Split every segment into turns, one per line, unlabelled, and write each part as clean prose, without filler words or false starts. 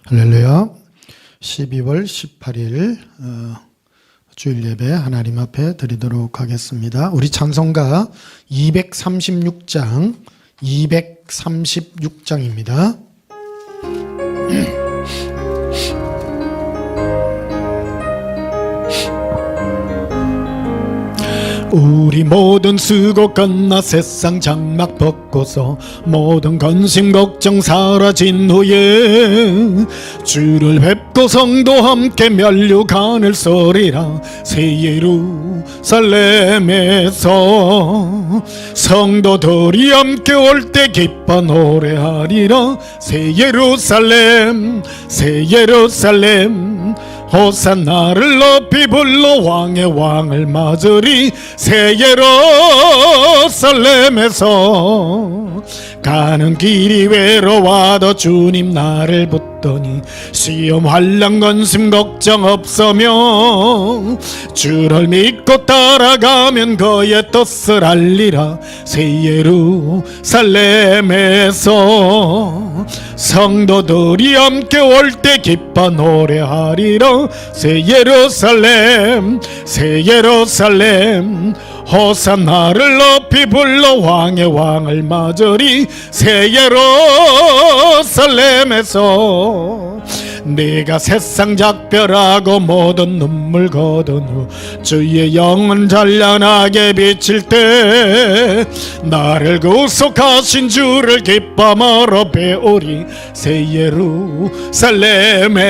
할렐루야. 12월 18일 주일 예배 하나님 앞에 드리도록 하겠습니다. 우리 찬송가 236장입니다. 우리 모든 수고 끝나 세상 장막 벗고서 모든 근심 걱정 사라진 후에 주를 뵙고 성도 함께 면류관을 서리라. 새 예루살렘에서 성도들이 함께 올 때 기뻐 노래하리라. 새 예루살렘 새 예루살렘 호산나를 높이 불러 왕의 왕을 맞으리. 새 예루살렘에서 가는 길이 외로워도 주님 나를 붙더니 시험 환난 근심 걱정 없으며 주를 믿고 따라가면 그의 뜻을 알리라. 새 예루살렘에서 성도들이 함께 올 때 기뻐 노래하리라. 새 예루살렘 새 예루살렘 호산나를 높이 불러 왕의 왕을 맞으리. 새 예루살렘에서 네가 세상 작별하고 모든 눈물 거둔 후 주의 영은 찬란하게 비칠 때 나를 구속하신 주를 기뻐하러 배우리. 새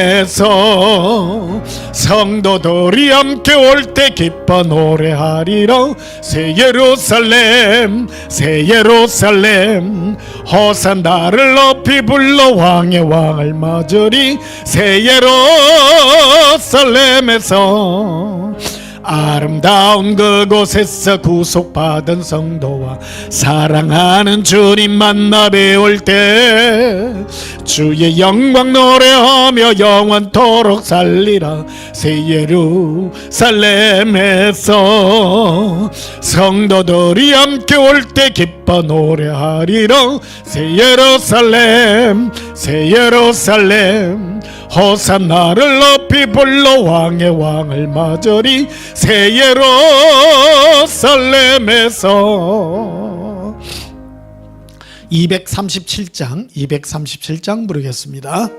예루살렘에서 성도들이 함께 올 때 기뻐 노래하리라. 새 예루살렘 새 예루살렘 호산나를 높이 불러 왕의 왕을 맞으리. 새 예루살렘에서 아름다운 그곳에서 구속받은 성도와 사랑하는 주님 만나 배울 때 주의 영광 노래하며 영원토록 살리라. 새 예루살렘에서 성도들이 함께 올 때 기뻐 노래하리라. 새 예루살렘 새 예루살렘 호산나를 높이 불러 왕의 왕을 맞으리. 새 예루살렘에서 237장 부르겠습니다.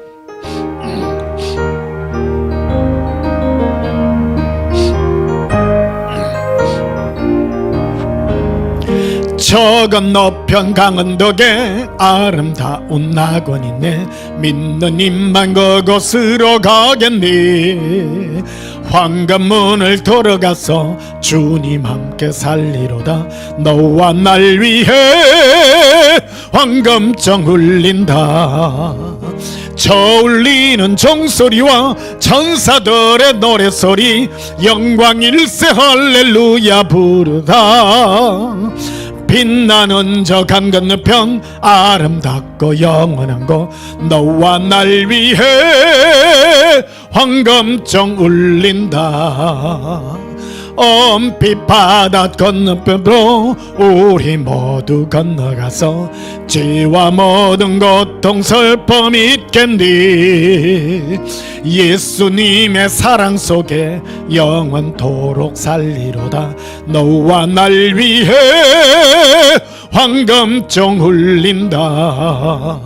저 건너편 강은덕에 아름다운 낙원이네. 믿는 입만 그곳으로 가겠니. 황금문을 들어가서 주님 함께 살리로다. 너와 날 위해 황금정 울린다. 저 울리는 종소리와 천사들의 노래소리 영광 일세 할렐루야 부르다. 빛나는 저 강 건너편 아름답고 영원한 곳 너와 날 위해 황금정 울린다. 엄빛 바다 건너편으로 우리 모두 건너가서 죄와 모든 고통 슬픔 잊겠니. 예수님의 사랑 속에 영원토록 살리로다. 너와 날 위해 황금정 울린다.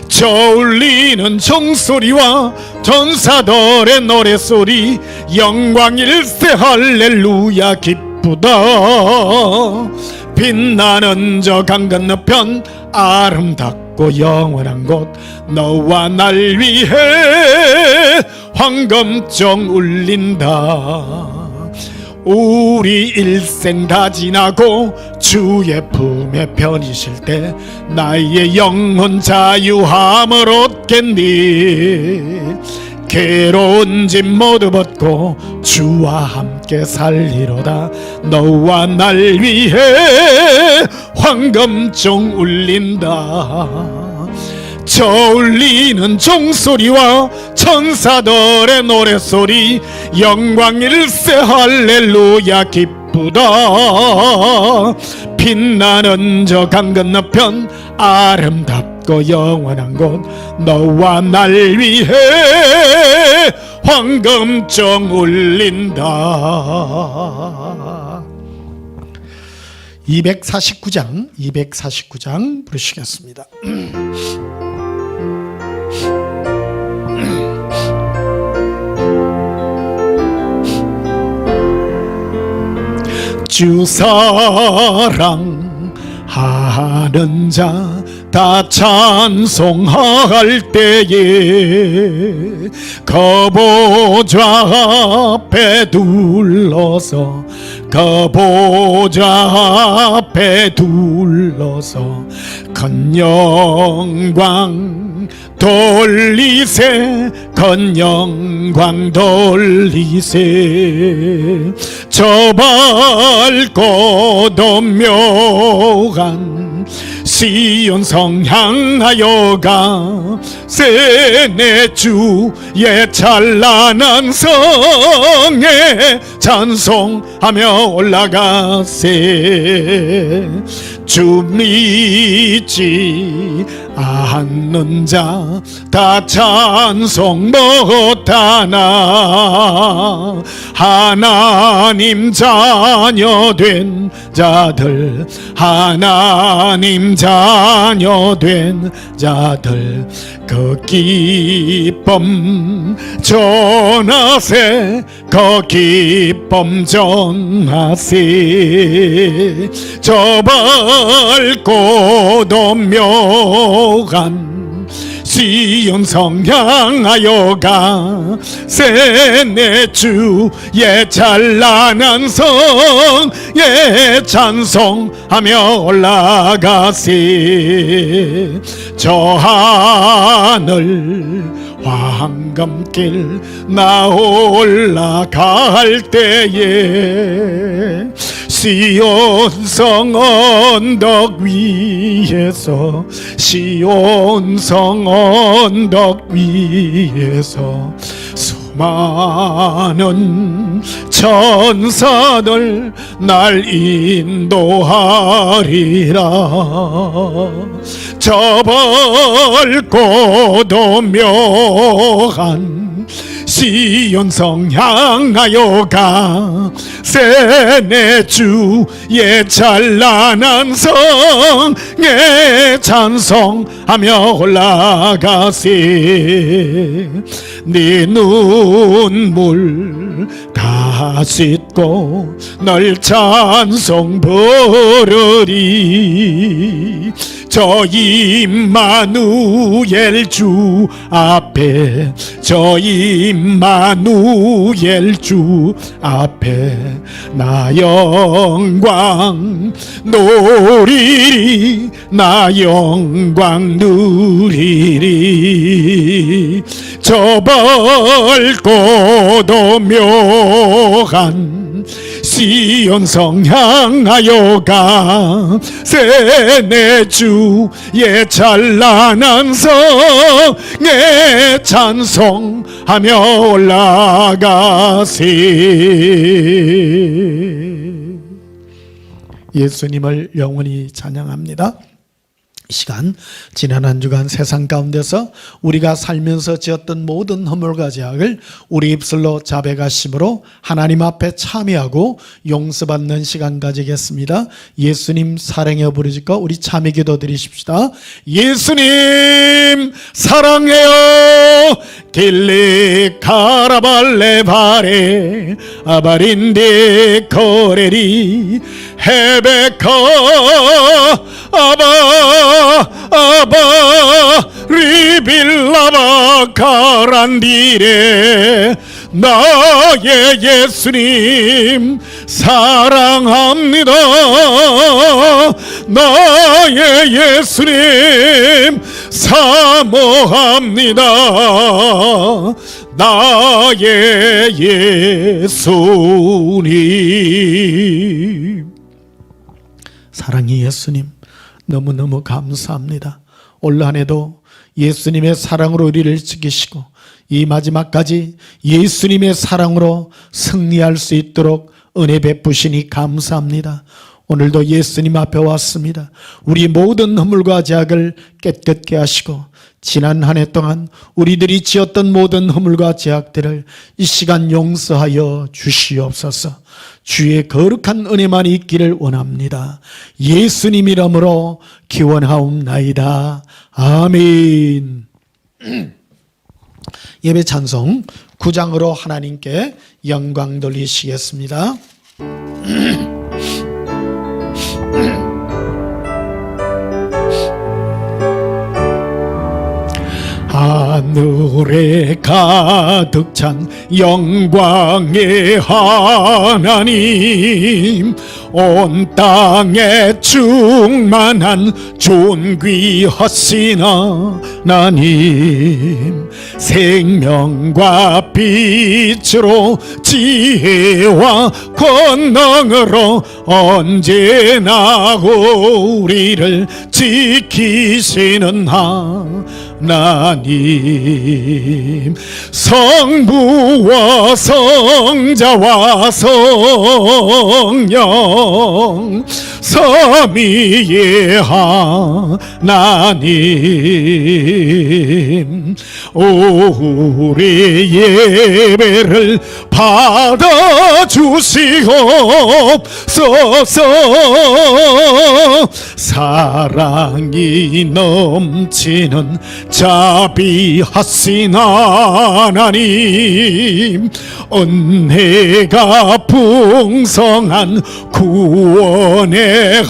저 울리는 종소리와 전사들의 노래소리 영광 일세 할렐루야 기쁘다. 빛나는 저 강 건너편 아름답고 영원한 곳 너와 날 위해 황금정 울린다. 우리 일생 다 지나고 주의 품에 편히쉴 때 나의 영혼 자유함을 얻겠니. 괴로운 짐 모두 벗고 주와 함께 살리로다. 너와 날 위해 황금정 울린다. 저 울리는 종소리와 천사들의 노래소리 영광 일세 할렐루야 기쁘다. 빛나는 저 강 건너편 아름답고 아름답고 영원한 곳 너와 날 위해 황금정 울린다. 249장 부르시겠습니다. 주 사랑하는 자 다 찬송할 때에 거보좌 앞에 둘러서 거보좌 앞에 둘러서 큰 영광 돌리세 큰 영광 돌리세 저 밝고 묘한 시온 성 향하여 가세 내 주의 찬란한 성에 찬송하며 올라가세 주 믿지 않는 자 다 찬송 못하나 하나님 자녀 된 자들 하나님 자녀 된 자들 그 기쁨 전하세 그 기쁨 전하세 저 밝고 묘한 시온 성 향하여 가세 내 주의 찬란한 성에 찬송하며 올라가세 저 하늘 황금길 나 올라갈 때에 시온성 언덕 위에서 시온성 언덕 위에서 수많은 천사들 날 인도하리라 저 밝고 묘한 시온성 향하여 가세 내 주의 찬란한 성에 찬송하며 올라가세 네 눈물 다 씻고 널 찬송 부르리 저 임마누엘 주 앞에 저 임마누엘 주 앞에 나 영광 누리리 나 영광 누리리 저 밝고 묘한 시온성 향하여 가세 내 주의 찬란한 성에 찬송하며 올라가세 예수님을 영원히 찬양합니다. 이 시간 지난 한 주간 세상 가운데서 우리가 살면서 지었던 모든 허물과 죄악을 우리 입술로 자백하심으로 하나님 앞에 참여하고 용서받는 시간 가지겠습니다. 예수님 사랑해 부르짖고 우리 참여 기도 드리십시다. 예수님 사랑해요 길리 카라발레 바레 아바린데 코레리 헤베카 아바 리빌라바 카란디레 나의 예수님 사랑합니다. 나의 예수님 사모합니다. 나의 예수님 사랑의 예수님 너무너무 감사합니다. 올 한 해도 예수님의 사랑으로 우리를 지키시고 이 마지막까지 예수님의 사랑으로 승리할 수 있도록 은혜 베푸시니 감사합니다. 오늘도 예수님 앞에 왔습니다. 우리 모든 허물과 죄악을 깨끗게 하시고 지난 한 해 동안 우리들이 지었던 모든 허물과 죄악들을 이 시간 용서하여 주시옵소서. 주의 거룩한 은혜만 있기를 원합니다. 예수님 이름으로 기원하옵나이다. 아멘. 예배 찬송 9장으로 하나님께 영광 돌리시겠습니다. 하늘에 가득 찬 영광의 하나님, 온 땅에 충만한 존귀하신 하나님, 생명과 빛으로 지혜와 권능으로 언제나 우리를 지키시는 하나님, 성부와 성자와 성령 삼위의 하나님, 우리 예배를 받아주시옵소서. 사랑이 넘치는 자비하신 하나님, 은혜가 풍성한 구원의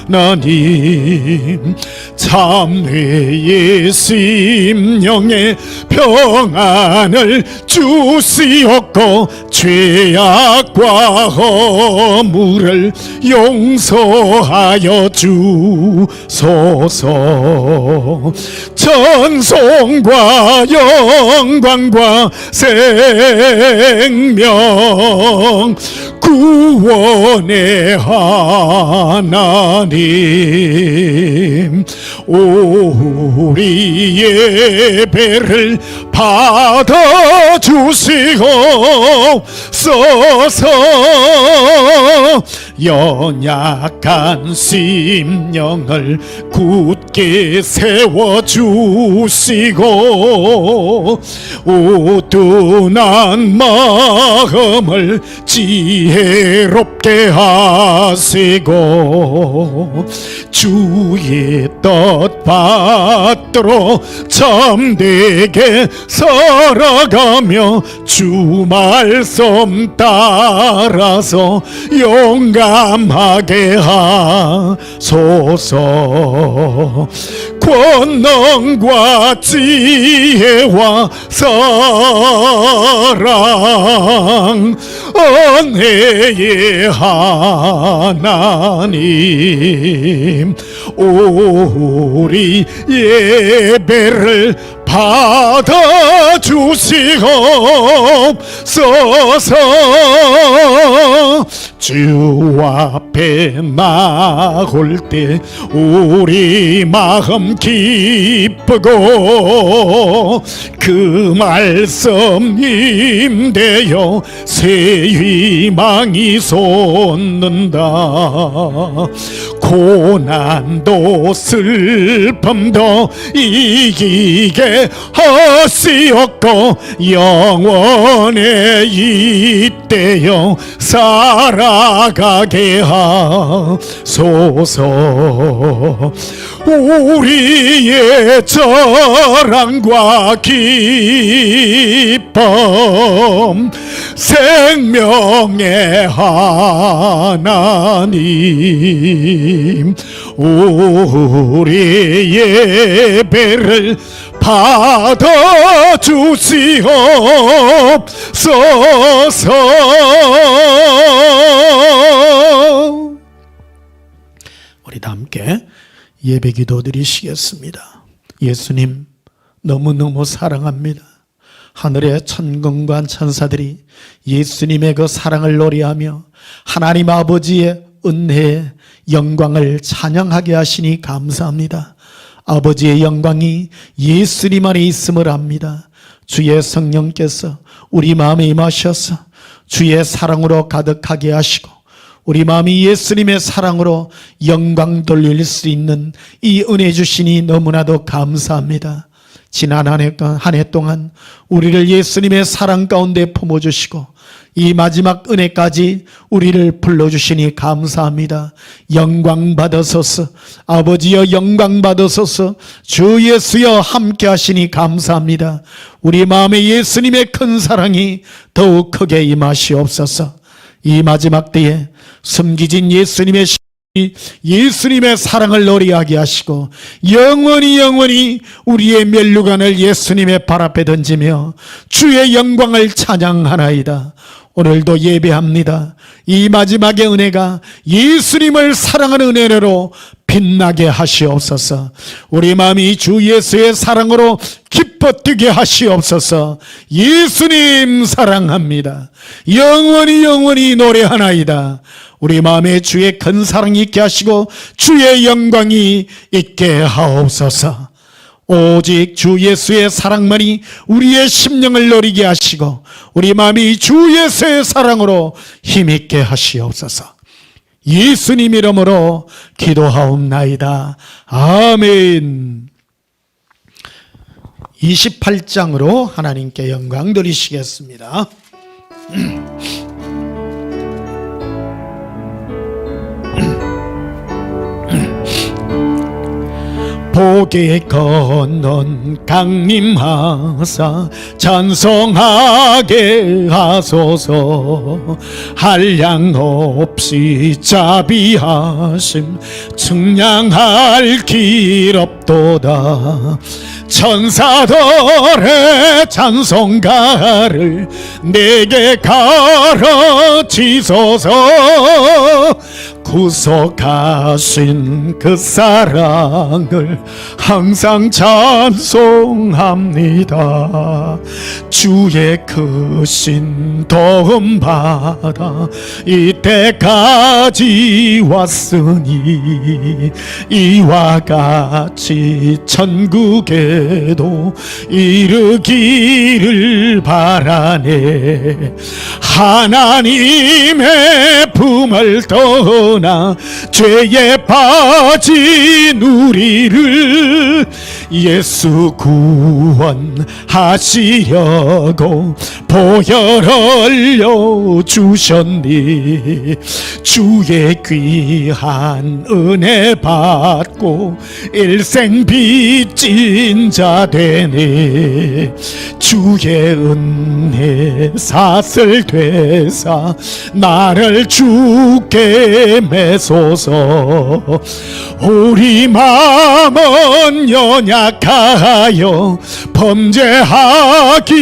하나님, 참회의 심령에 평안을 주시옵고 죄악과 허물을 용서하여 주소서. 찬송과 영광과 생명 구원의 하나님, 우리 예배를 받아주시옵소서. 연약한 심령을 굳게 세워주시고 우둔한 마음을 지혜롭게 하시고 주의 뜻 받들어 참되게 살아가며 주 말씀 따라서 용감하게 하소서. 권능과 지혜와 사랑 은혜의 하나님, 우리 예배를 받아주시옵소서. 주 앞에 나올 때 우리 마음 기쁘고 그 말씀 임대여 새 희망이 솟는다. 고난도 슬픔도 이기게 하시옵고 영원에 이때여 살아가게 하소서. 우리의 자랑과 기쁨 생명의 하나님, 우리 예배를 받아주시옵소서. 우리 다 함께 예배 기도 드리시겠습니다. 예수님 너무너무 사랑합니다. 하늘의 천군과 천사들이 예수님의 그 사랑을 노래하며 하나님 아버지의 은혜의 영광을 찬양하게 하시니 감사합니다. 아버지의 영광이 예수님 안에 있음을 압니다. 주의 성령께서 우리 마음에 임하셔서 주의 사랑으로 가득하게 하시고 우리 마음이 예수님의 사랑으로 영광 돌릴 수 있는 이 은혜 주시니 너무나도 감사합니다. 지난 한 해 동안 우리를 예수님의 사랑 가운데 품어주시고 이 마지막 은혜까지 우리를 불러주시니 감사합니다. 영광 받으소서. 아버지여 영광 받으소서. 주 예수여 함께 하시니 감사합니다. 우리 마음에 예수님의 큰 사랑이 더욱 크게 임하시옵소서. 이 마지막 때에 숨기진 예수님의 사랑을 노래하게 하시고 영원히 우리의 면류관을 예수님의 발 앞에 던지며 주의 영광을 찬양하나이다. 오늘도 예배합니다. 이 마지막의 은혜가 예수님을 사랑하는 은혜로 빛나게 하시옵소서. 우리 마음이 주 예수의 사랑으로 기뻐 뛰게 하시옵소서. 예수님 사랑합니다. 영원히 노래하나이다. 우리 마음에 주의 큰 사랑이 있게 하시고 주의 영광이 있게 하옵소서. 오직 주 예수의 사랑만이 우리의 심령을 노리게 하시고 우리 마음이 주 예수의 사랑으로 힘있게 하시옵소서. 예수님 이름으로 기도하옵나이다. 아멘. 28장으로 하나님께 영광 드리시겠습니다. 복에 건넌 강림하사 찬송하게 하소서. 한량 없이 자비하심 측량할 길 없도다. 천사들의 찬송가를 내게 가르치소서. 구속하신 그 사랑을 항상 찬송합니다. 주의 크신 도움 받아 이때까지 왔으니 이와 같이 천국에도 이르기를 바라네. 하나님의 품을 떠나 죄에 빠진 우리를 예수 구원하시려고 보혈 흘려 주셨니. 주의 귀한 은혜 받고 일생 빚진 자 되니 주의 은혜 사슬 되사 나를 주께 매소서. 우리 마음은 연약하여 범죄하기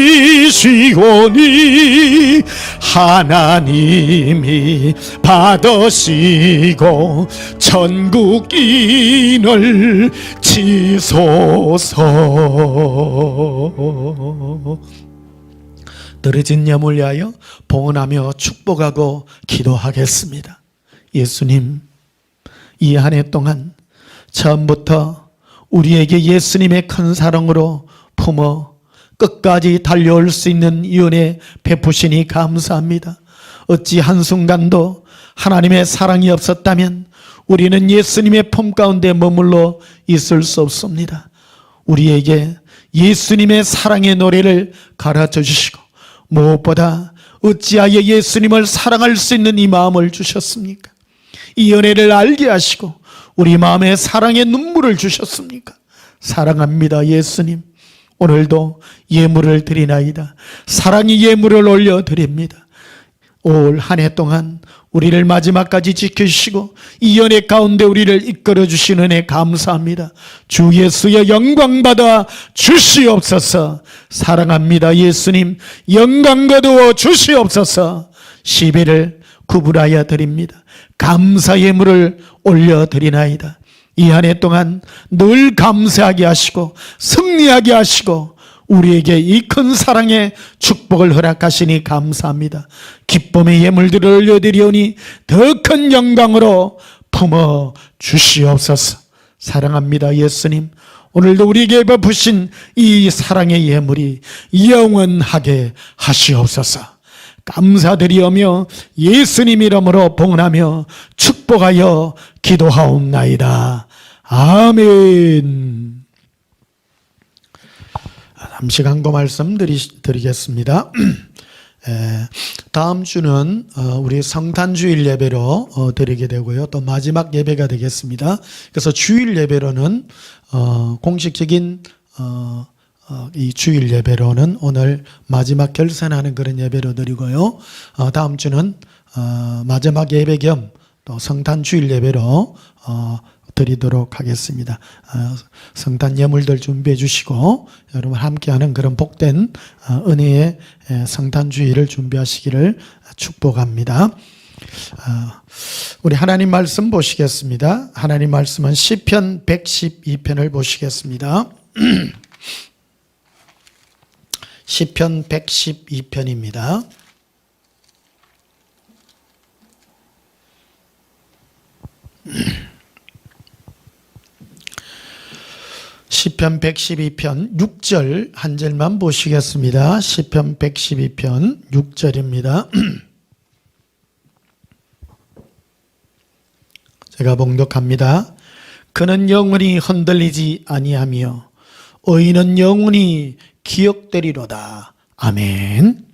쉬우니 하나님이 받으시고 천국인을 지소서. 떨어진 염을 위하여 봉헌하며 축복하고 기도하겠습니다. 예수님, 이 한 해 동안 처음부터 우리에게 예수님의 큰 사랑으로 품어 끝까지 달려올 수 있는 이 은혜 베푸시니 감사합니다. 어찌 한순간도 하나님의 사랑이 없었다면 우리는 예수님의 품 가운데 머물러 있을 수 없습니다. 우리에게 예수님의 사랑의 노래를 가르쳐 주시고 무엇보다 어찌하여 예수님을 사랑할 수 있는 이 마음을 주셨습니까? 이 은혜를 알게 하시고 우리 마음에 사랑의 눈물을 주셨습니까? 사랑합니다. 예수님, 오늘도 예물을 드리나이다. 사랑의 예물을 올려드립니다. 올 한 해 동안 우리를 마지막까지 지켜주시고 이 은혜 가운데 우리를 이끌어 주신 은혜 감사합니다. 주 예수의 영광 받아 주시옵소서. 사랑합니다. 예수님, 영광 거두어 주시옵소서. 시비를 구분하여 드립니다. 감사 예물을 올려드리나이다. 이 한 해 동안 늘 감사하게 하시고 승리하게 하시고 우리에게 이 큰 사랑의 축복을 허락하시니 감사합니다. 기쁨의 예물들을 올려드리오니 더 큰 영광으로 품어 주시옵소서. 사랑합니다. 예수님, 오늘도 우리에게 베푸신 이 사랑의 예물이 영원하게 하시옵소서. 감사드리오며 예수님 이름으로 봉헌하며 축복하여 기도하옵나이다. 아멘. 잠시 간구 말씀 드리겠습니다. 다음 주는 우리 성탄주일 예배로 드리게 되고요. 또 마지막 예배가 되겠습니다. 그래서 주일 예배로는 공식적인 이 주일 예배로는 오늘 마지막 결산하는 그런 예배로 드리고요. 다음 주는 마지막 예배 겸 또 성탄주일 예배로 드리도록 하겠습니다. 성탄 예물들 준비해 주시고 여러분 함께하는 그런 복된 은혜의 성탄주일을 준비하시기를 축복합니다. 우리 하나님 말씀 보시겠습니다. 하나님 말씀은 시편 112편을 보시겠습니다. 시편 112편입니다. 시편 112편 6절 한 절만 보시겠습니다. 시편 112편 6절입니다. 제가 봉독합니다. 그는 영원히 흔들리지 아니하며 의인은 영원히 기억되리로다. 아멘.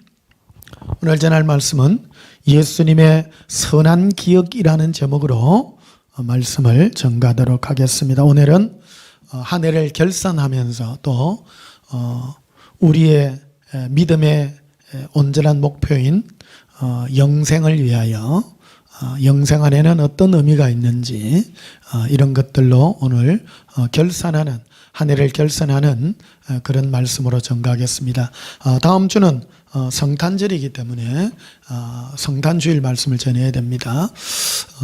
오늘 전할 말씀은 예수님의 선한 기억이라는 제목으로 말씀을 전가하도록 하겠습니다. 오늘은 한 해를 결산하면서 또 우리의 믿음의 온전한 목표인 영생을 위하여 영생 안에는 어떤 의미가 있는지 이런 것들로 오늘 결산하는 한 해를 결산하는 그런 말씀으로 전가하겠습니다. 다음 주는 성탄절이기 때문에 성탄주일 말씀을 전해야 됩니다.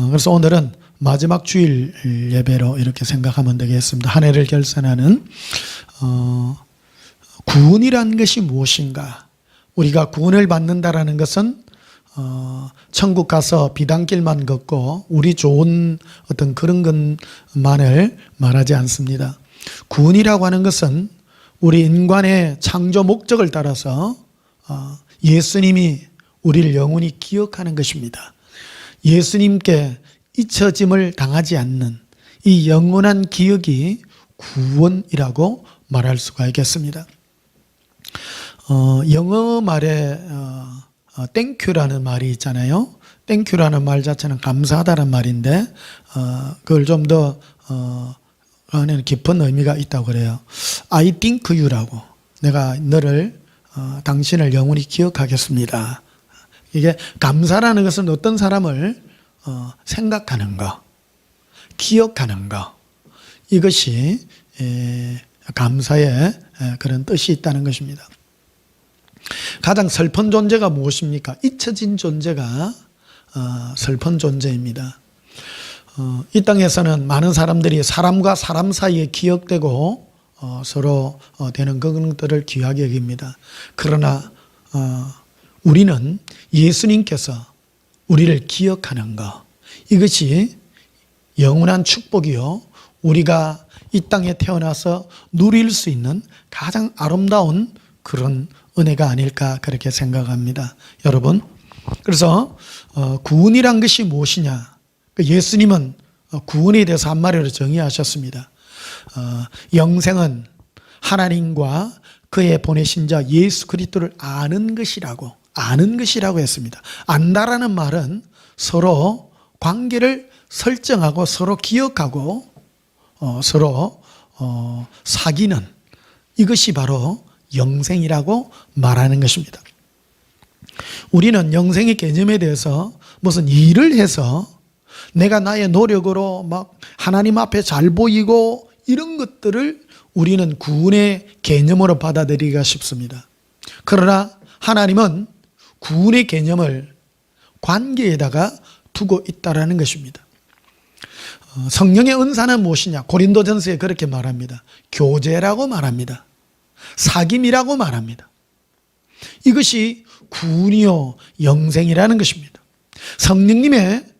그래서 오늘은 마지막 주일 예배로 이렇게 생각하면 되겠습니다. 한 해를 결산하는 구원이라는 것이 무엇인가? 우리가 구원을 받는다라는 것은 천국 가서 비단길만 걷고 우리 좋은 어떤 그런 것만을 말하지 않습니다. 구원이라고 하는 것은 우리 인간의 창조 목적을 따라서 예수님이 우리를 영원히 기억하는 것입니다. 예수님께 잊혀짐을 당하지 않는 이 영원한 기억이 구원이라고 말할 수가 있겠습니다. 영어 말에 땡큐라는 말이 있잖아요. 땡큐라는 말 자체는 감사하다는 말인데 그걸 좀 더 안에는 깊은 의미가 있다고 그래요. I thank you라고, 내가 너를 당신을 영원히 기억하겠습니다. 이게 감사라는 것은 어떤 사람을 생각하는 거, 기억하는 거, 이것이 감사의 그런 뜻이 있다는 것입니다. 가장 슬픈 존재가 무엇입니까? 잊혀진 존재가 슬픈 존재입니다. 이 땅에서는 많은 사람들이 사람과 사람 사이에 기억되고 서로 되는 그런 것들을 귀하게 여깁니다. 그러나 우리는 예수님께서 우리를 기억하는 것, 이것이 영원한 축복이요, 우리가 이 땅에 태어나서 누릴 수 있는 가장 아름다운 그런 은혜가 아닐까 그렇게 생각합니다. 여러분, 그래서 구원이란 것이 무엇이냐? 예수님은 구원에 대해서 한마디로 정의하셨습니다. 영생은 하나님과 그의 보내신 자 예수 그리스도를 아는 것이라고 했습니다. 안다라는 말은 서로 관계를 설정하고 서로 기억하고 서로 사귀는, 이것이 바로 영생이라고 말하는 것입니다. 우리는 영생의 개념에 대해서 무슨 일을 해서 내가 나의 노력으로 막 하나님 앞에 잘 보이고 이런 것들을 우리는 구원의 개념으로 받아들이기가 쉽습니다. 그러나 하나님은 구원의 개념을 관계에다가 두고 있다라는 것입니다. 성령의 은사는 무엇이냐? 고린도전서에 그렇게 말합니다. 교제라고 말합니다. 사귐이라고 말합니다. 이것이 구원이요 영생이라는 것입니다. 성령님의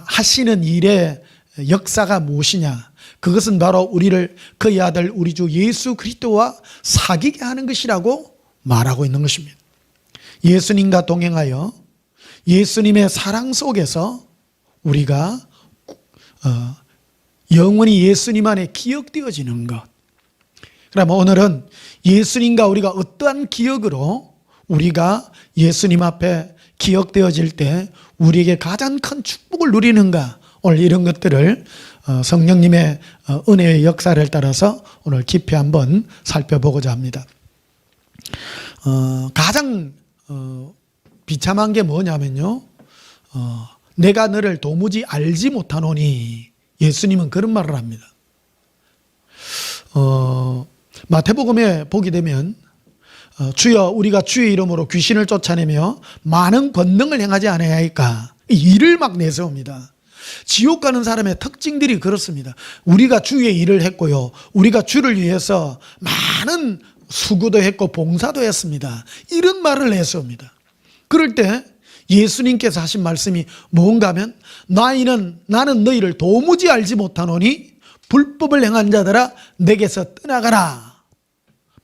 하시는 일의 역사가 무엇이냐? 그것은 바로 우리를 그의 아들 우리 주 예수 그리스도와 사귀게 하는 것이라고 말하고 있는 것입니다. 예수님과 동행하여 예수님의 사랑 속에서 우리가 영원히 예수님 안에 기억되어지는 것. 그러면 오늘은 예수님과 우리가 어떠한 기억으로 우리가 예수님 앞에 기억되어질 때 우리에게 가장 큰 축복을 누리는가, 오늘 이런 것들을 성령님의 은혜의 역사를 따라서 오늘 깊이 한번 살펴보고자 합니다. 가장 비참한 게 뭐냐면요, 내가 너를 도무지 알지 못하노니, 예수님은 그런 말을 합니다. 마태복음에 보게 되면 주여 우리가 주의 이름으로 귀신을 쫓아내며 많은 권능을 행하지 않아야할까, 이 일을 막 내세웁니다. 지옥 가는 사람의 특징들이 그렇습니다. 우리가 주의 일을 했고요, 우리가 주를 위해서 많은 수고도 했고 봉사도 했습니다, 이런 말을 내세웁니다. 그럴 때 예수님께서 하신 말씀이 뭔가 하면, 나는 너희를 도무지 알지 못하노니 불법을 행한 자들아 내게서 떠나가라.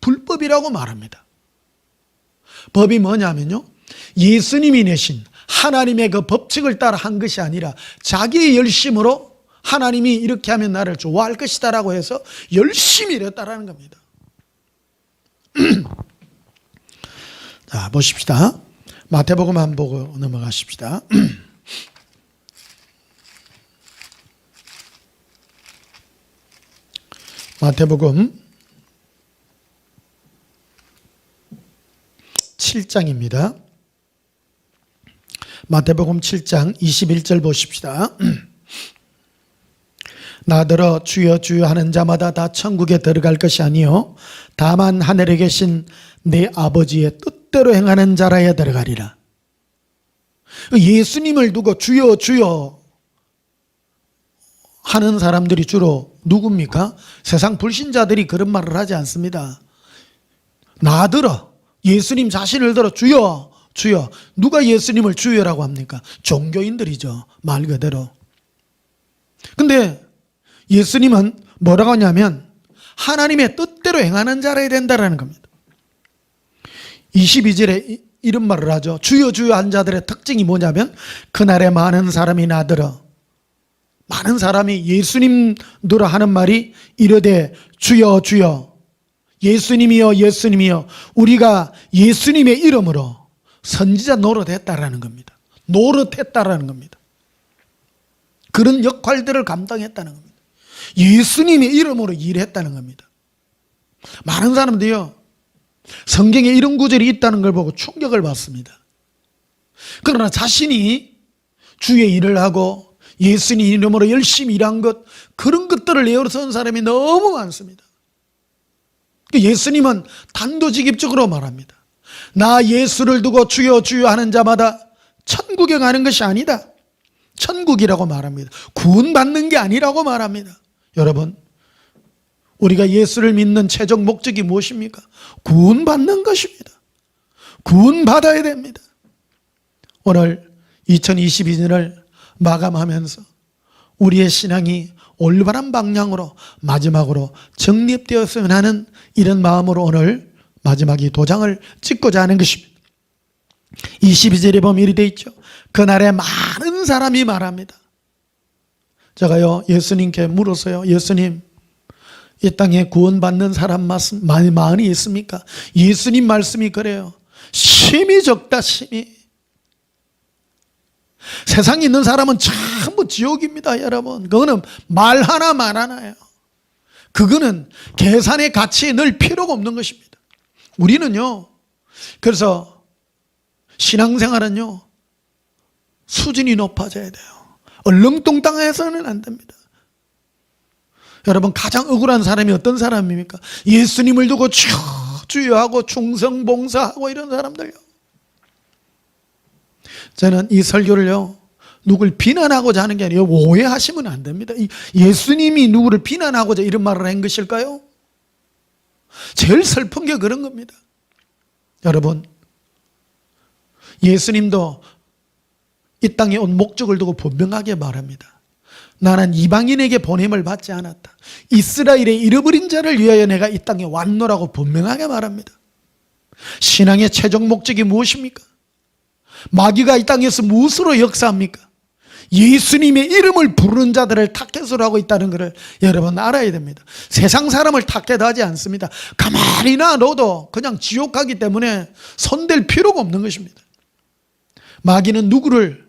불법이라고 말합니다. 법이 뭐냐면요, 예수님이 내신 하나님의 그 법칙을 따라 한 것이 아니라 자기의 열심으로 하나님이 이렇게 하면 나를 좋아할 것이다 라고 해서 열심히 일했다라는 겁니다. 자, 보십시다. 마태복음 한번 보고 넘어가십시다. 마태복음 7장입니다. 마태복음 7장 21절 보십시다. 나더러 주여 주여 하는 자마다 다 천국에 들어갈 것이 아니요 다만 하늘에 계신 내 아버지의 뜻대로 행하는 자라야 들어가리라. 예수님을 두고 주여 주여 하는 사람들이 주로 누굽니까? 세상 불신자들이 그런 말을 하지 않습니다. 나더러, 예수님 자신을 들어 주여 주여. 누가 예수님을 주여라고 합니까? 종교인들이죠, 말 그대로. 근데 예수님은 뭐라고 하냐면 하나님의 뜻대로 행하는 자라야 된다는 겁니다. 22절에 이런 말을 하죠. 주여 주여 한 자들의 특징이 뭐냐면, 그날에 많은 사람이 나더러, 많은 사람이 예수님들어 하는 말이 이르되 주여 주여, 예수님이여 예수님이여, 우리가 예수님의 이름으로 선지자 노릇했다라는 겁니다. 노릇했다라는 겁니다. 그런 역할들을 감당했다는 겁니다. 예수님의 이름으로 일했다는 겁니다. 많은 사람들이요, 성경에 이런 구절이 있다는 걸 보고 충격을 받습니다. 그러나 자신이 주의 일을 하고 예수님 이름으로 열심히 일한 것, 그런 것들을 내어서는 사람이 너무 많습니다. 예수님은 단도직입적으로 말합니다. 나 예수를 두고 주여 주여 하는 자마다 천국에 가는 것이 아니다. 천국이라고 말합니다. 구원받는 게 아니라고 말합니다. 여러분, 우리가 예수를 믿는 최종 목적이 무엇입니까? 구원받는 것입니다. 구원받아야 됩니다. 오늘 2022년을 마감하면서 우리의 신앙이 올바른 방향으로 마지막으로 정립되었으면 하는 이런 마음으로 오늘 마지막에 도장을 찍고자 하는 것입니다. 22절에 보면 이리 되어 있죠. 그날에 많은 사람이 말합니다. 제가요, 예수님께 물었어요. 예수님, 이 땅에 구원받는 사람 많이 있습니까? 예수님 말씀이 그래요. 심히 적다, 심히. 세상에 있는 사람은 전부 지옥입니다, 여러분. 그거는 말 하나 말 하나예요. 그거는 계산의 가치에 늘 필요가 없는 것입니다. 우리는요, 그래서 신앙생활은요, 수준이 높아져야 돼요. 얼렁뚱땅해서는 안 됩니다. 여러분, 가장 억울한 사람이 어떤 사람입니까? 예수님을 두고 주여하고 충성봉사하고 이런 사람들요. 저는 이 설교를요, 누굴 비난하고자 하는 게 아니에요. 오해하시면 안 됩니다. 예수님이 누구를 비난하고자 이런 말을 한 것일까요? 제일 슬픈 게 그런 겁니다. 여러분, 예수님도 이 땅에 온 목적을 두고 분명하게 말합니다. 나는 이방인에게 보냄을 받지 않았다. 이스라엘의 잃어버린 자를 위하여 내가 이 땅에 왔노라고 분명하게 말합니다. 신앙의 최종 목적이 무엇입니까? 마귀가 이 땅에서 무엇으로 역사합니까? 예수님의 이름을 부르는 자들을 타겟으로 하고 있다는 것을 여러분 알아야 됩니다. 세상 사람을 타겟하지 않습니다. 가만히 놔둬도 그냥 지옥 가기 때문에 손댈 필요가 없는 것입니다. 마귀는 누구를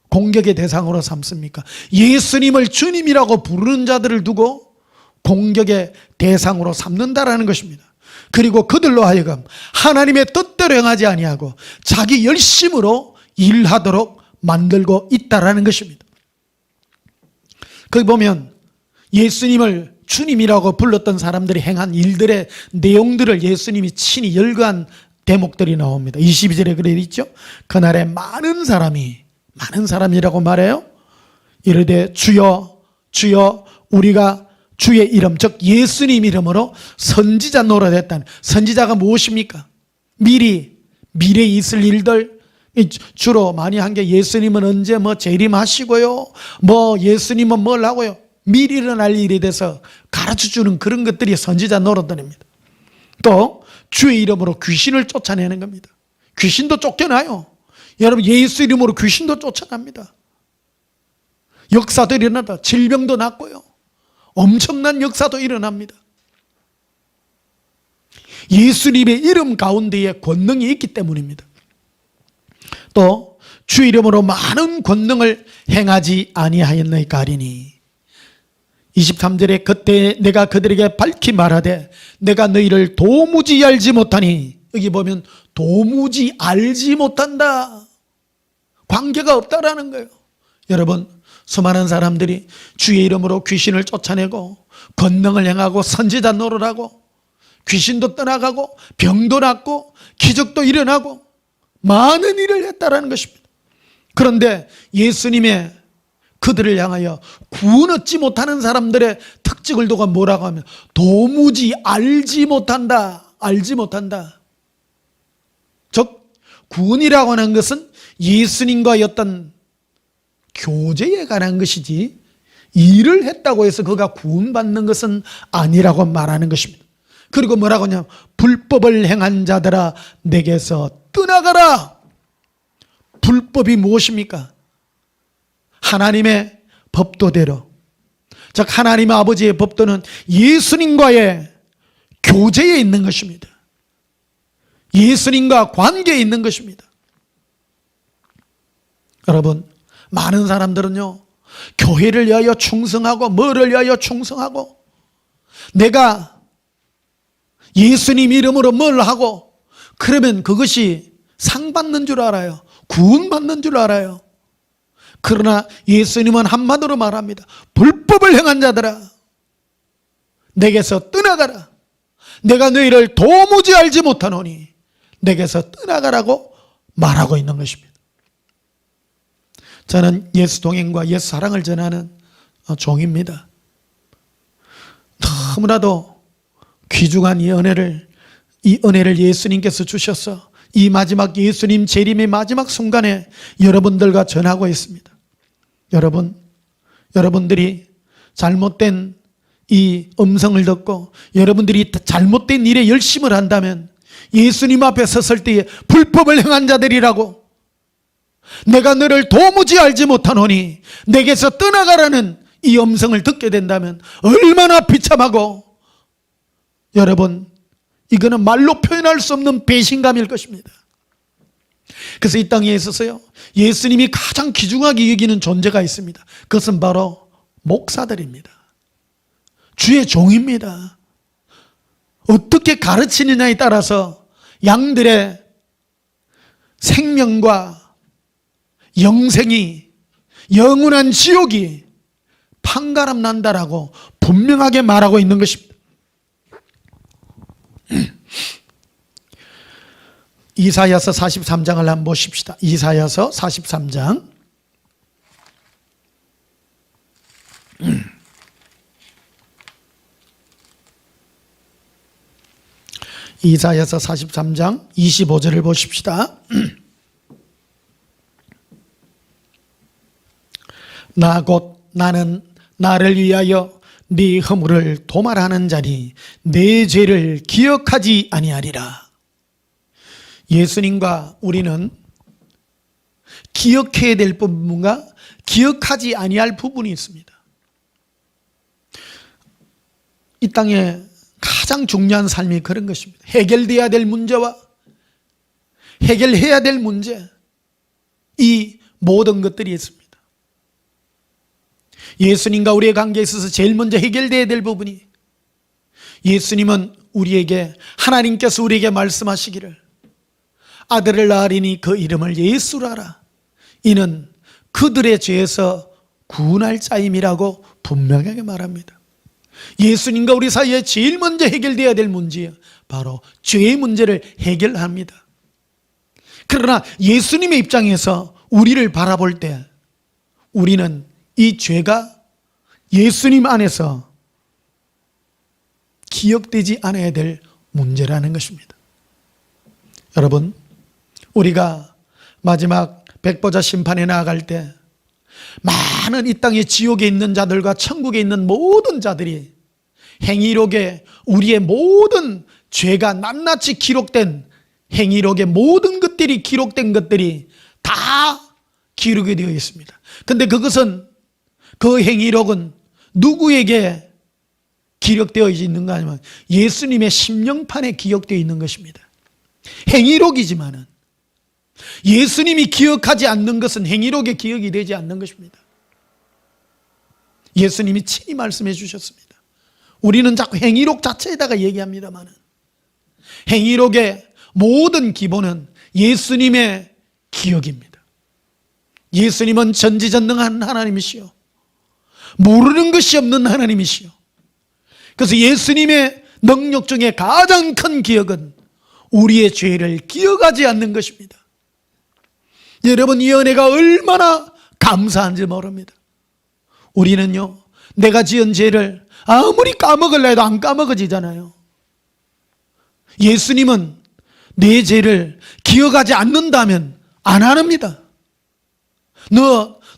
공격의 대상으로 삼습니까? 예수님을 주님이라고 부르는 자들을 두고 공격의 대상으로 삼는다라는 것입니다. 그리고 그들로 하여금 하나님의 뜻대로 행하지 아니하고 자기 열심으로 일하도록 만들고 있다라는 것입니다. 거기 보면 예수님을 주님이라고 불렀던 사람들이 행한 일들의 내용들을 예수님이 친히 열거한 대목들이 나옵니다. 22절에 그래 있죠. 그날에 많은 사람이라고 말해요. 이르되 주여 주여 우리가 주의 이름 즉 예수님 이름으로 선지자 노릇했다는. 선지자가 무엇입니까? 미래에 있을 일들, 주로 많이 한 게 예수님은 언제 재림하시고요, 예수님은 뭘 하고요, 미리 일어날 일에 대해서 가르쳐주는 그런 것들이 선지자 노릇들입니다. 또 주의 이름으로 귀신을 쫓아내는 겁니다. 귀신도 쫓겨나요. 여러분, 예수 이름으로 귀신도 쫓아납니다. 역사도 일어나다. 질병도 낫고요, 엄청난 역사도 일어납니다. 예수님의 이름 가운데에 권능이 있기 때문입니다. 또 주 이름으로 많은 권능을 행하지 아니하였나이까 하리니 23절에 그때 내가 그들에게 밝히 말하되 내가 너희를 도무지 알지 못하니. 여기 보면 도무지 알지 못한다, 관계가 없다라는 거예요. 여러분, 수많은 사람들이 주의 이름으로 귀신을 쫓아내고 권능을 행하고 선지자 노릇하고 귀신도 떠나가고 병도 낫고 기적도 일어나고 많은 일을 했다라는 것입니다. 그런데 예수님의 그들을 향하여 구원 얻지 못하는 사람들의 특징을 두고 뭐라고 하면 도무지 알지 못한다. 알지 못한다. 즉 구원이라고 하는 것은 예수님과의 어떤 교제에 관한 것이지 일을 했다고 해서 그가 구원받는 것은 아니라고 말하는 것입니다. 그리고 뭐라고 하냐면 불법을 행한 자들아 내게서 떠나가라. 불법이 무엇입니까? 하나님의 법도대로, 즉 하나님 아버지의 법도는 예수님과의 교제에 있는 것입니다. 예수님과 관계에 있는 것입니다. 여러분, 많은 사람들은요, 교회를 위하여 충성하고 뭐를 위하여 충성하고 내가 예수님 이름으로 뭘 하고 그러면 그것이 상 받는 줄 알아요. 구원 받는 줄 알아요. 그러나 예수님은 한마디로 말합니다. 불법을 행한 자들아 내게서 떠나가라. 내가 너희를 도무지 알지 못하노니 내게서 떠나가라고 말하고 있는 것입니다. 저는 예수 동행과 예수 사랑을 전하는 종입니다. 너무나도 귀중한 이 은혜를 예수님께서 주셔서 이 마지막 예수님 재림의 마지막 순간에 여러분들과 전하고 있습니다. 여러분들이 잘못된 이 음성을 듣고 여러분들이 잘못된 일에 열심을 한다면 예수님 앞에 섰을 때에 불법을 행한 자들이라고 내가 너를 도무지 알지 못하노니 내게서 떠나가라는 이 음성을 듣게 된다면 얼마나 비참하고, 여러분, 이거는 말로 표현할 수 없는 배신감일 것입니다. 그래서 이 땅에 있어서요, 예수님이 가장 귀중하게 여기는 존재가 있습니다. 그것은 바로 목사들입니다. 주의 종입니다. 어떻게 가르치느냐에 따라서 양들의 생명과 영생이, 영원한 지옥이 판가름 난다라고 분명하게 말하고 있는 것입니다. 이사야서 43장을 한번 보십시다. 이사야서 43장. 이사야서 43장 25절을 보십시다. 나 곧 나는 나를 위하여 네 허물을 도말하는 자니 내 죄를 기억하지 아니하리라. 예수님과 우리는 기억해야 될 부분과 기억하지 아니할 부분이 있습니다. 이 땅에 가장 중요한 삶이 그런 것입니다. 해결돼야 될 문제와 해결해야 될 문제, 이 모든 것들이 있습니다. 예수님과 우리의 관계에 있어서 제일 먼저 해결돼야 될 부분이, 예수님은 우리에게, 하나님께서 우리에게 말씀하시기를 아들을 낳으리니 그 이름을 예수라라. 이는 그들의 죄에서 구원할 자임이라고 분명하게 말합니다. 예수님과 우리 사이에 제일 먼저 해결돼야 될 문제예요. 바로 죄의 문제를 해결합니다. 그러나 예수님의 입장에서 우리를 바라볼 때 우리는 이 죄가 예수님 안에서 기억되지 않아야 될 문제라는 것입니다. 여러분, 우리가 마지막 백보자 심판에 나아갈 때 많은 이 땅의 지옥에 있는 자들과 천국에 있는 모든 자들이 행위록에 우리의 모든 죄가 낱낱이 기록된, 행위록의 모든 것들이 기록된 것들이 다 기록이 되어 있습니다. 그런데 그것은, 그 행위록은 누구에게 기록되어 있는가 하면 예수님의 심령판에 기억되어 있는 것입니다. 행위록이지만은 예수님이 기억하지 않는 것은 행위록에 기억이 되지 않는 것입니다. 예수님이 친히 말씀해 주셨습니다. 우리는 자꾸 행위록 자체에다가 얘기합니다만 행위록의 모든 기본은 예수님의 기억입니다. 예수님은 전지전능한 하나님이시요, 모르는 것이 없는 하나님이시요, 그래서 예수님의 능력 중에 가장 큰 기억은 우리의 죄를 기억하지 않는 것입니다. 여러분, 이 은혜가 얼마나 감사한지 모릅니다. 우리는요, 내가 지은 죄를 아무리 까먹으려 해도 안 까먹어지잖아요. 예수님은 내 죄를 기억하지 않는다면 안 합니다.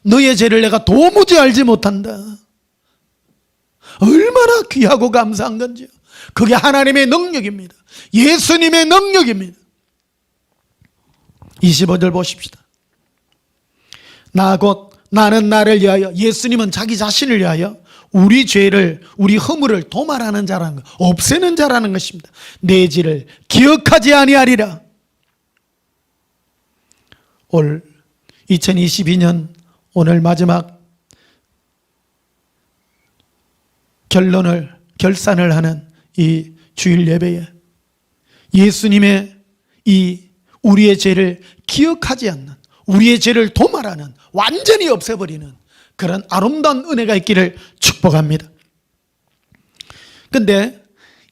너의 죄를 내가 도무지 알지 못한다. 얼마나 귀하고 감사한 건지요. 그게 하나님의 능력입니다. 예수님의 능력입니다. 25절 보십시다. 나는 나를 위하여, 예수님은 자기 자신을 위하여 우리 죄를, 우리 허물을 도말하는 자라는 것, 없애는 자라는 것입니다. 내 죄를 기억하지 아니하리라. 올 2022년 오늘 마지막 결산을 하는 이 주일 예배에 예수님의 이 우리의 죄를 기억하지 않는, 우리의 죄를 도말하는, 완전히 없애버리는 그런 아름다운 은혜가 있기를 축복합니다. 그런데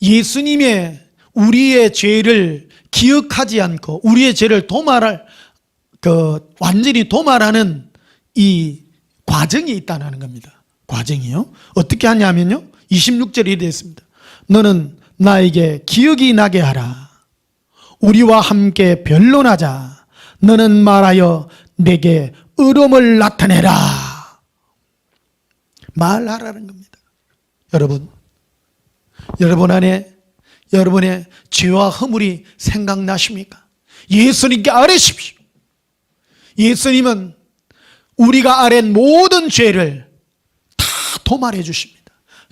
예수님의 우리의 죄를 기억하지 않고 우리의 죄를 완전히 도말하는 이 과정이 있다는 겁니다. 과정이요. 어떻게 하냐면요, 26절에 이렇게 있습니다. 너는 나에게 기억이 나게 하라. 우리와 함께 변론하자. 너는 말하여 내게 의로움을 나타내라. 말하라는 겁니다. 여러분 안에 여러분의 죄와 허물이 생각나십니까? 예수님께 아뢰십시오. 예수님은 우리가 아랜 모든 죄를 다 도말해 주십니다.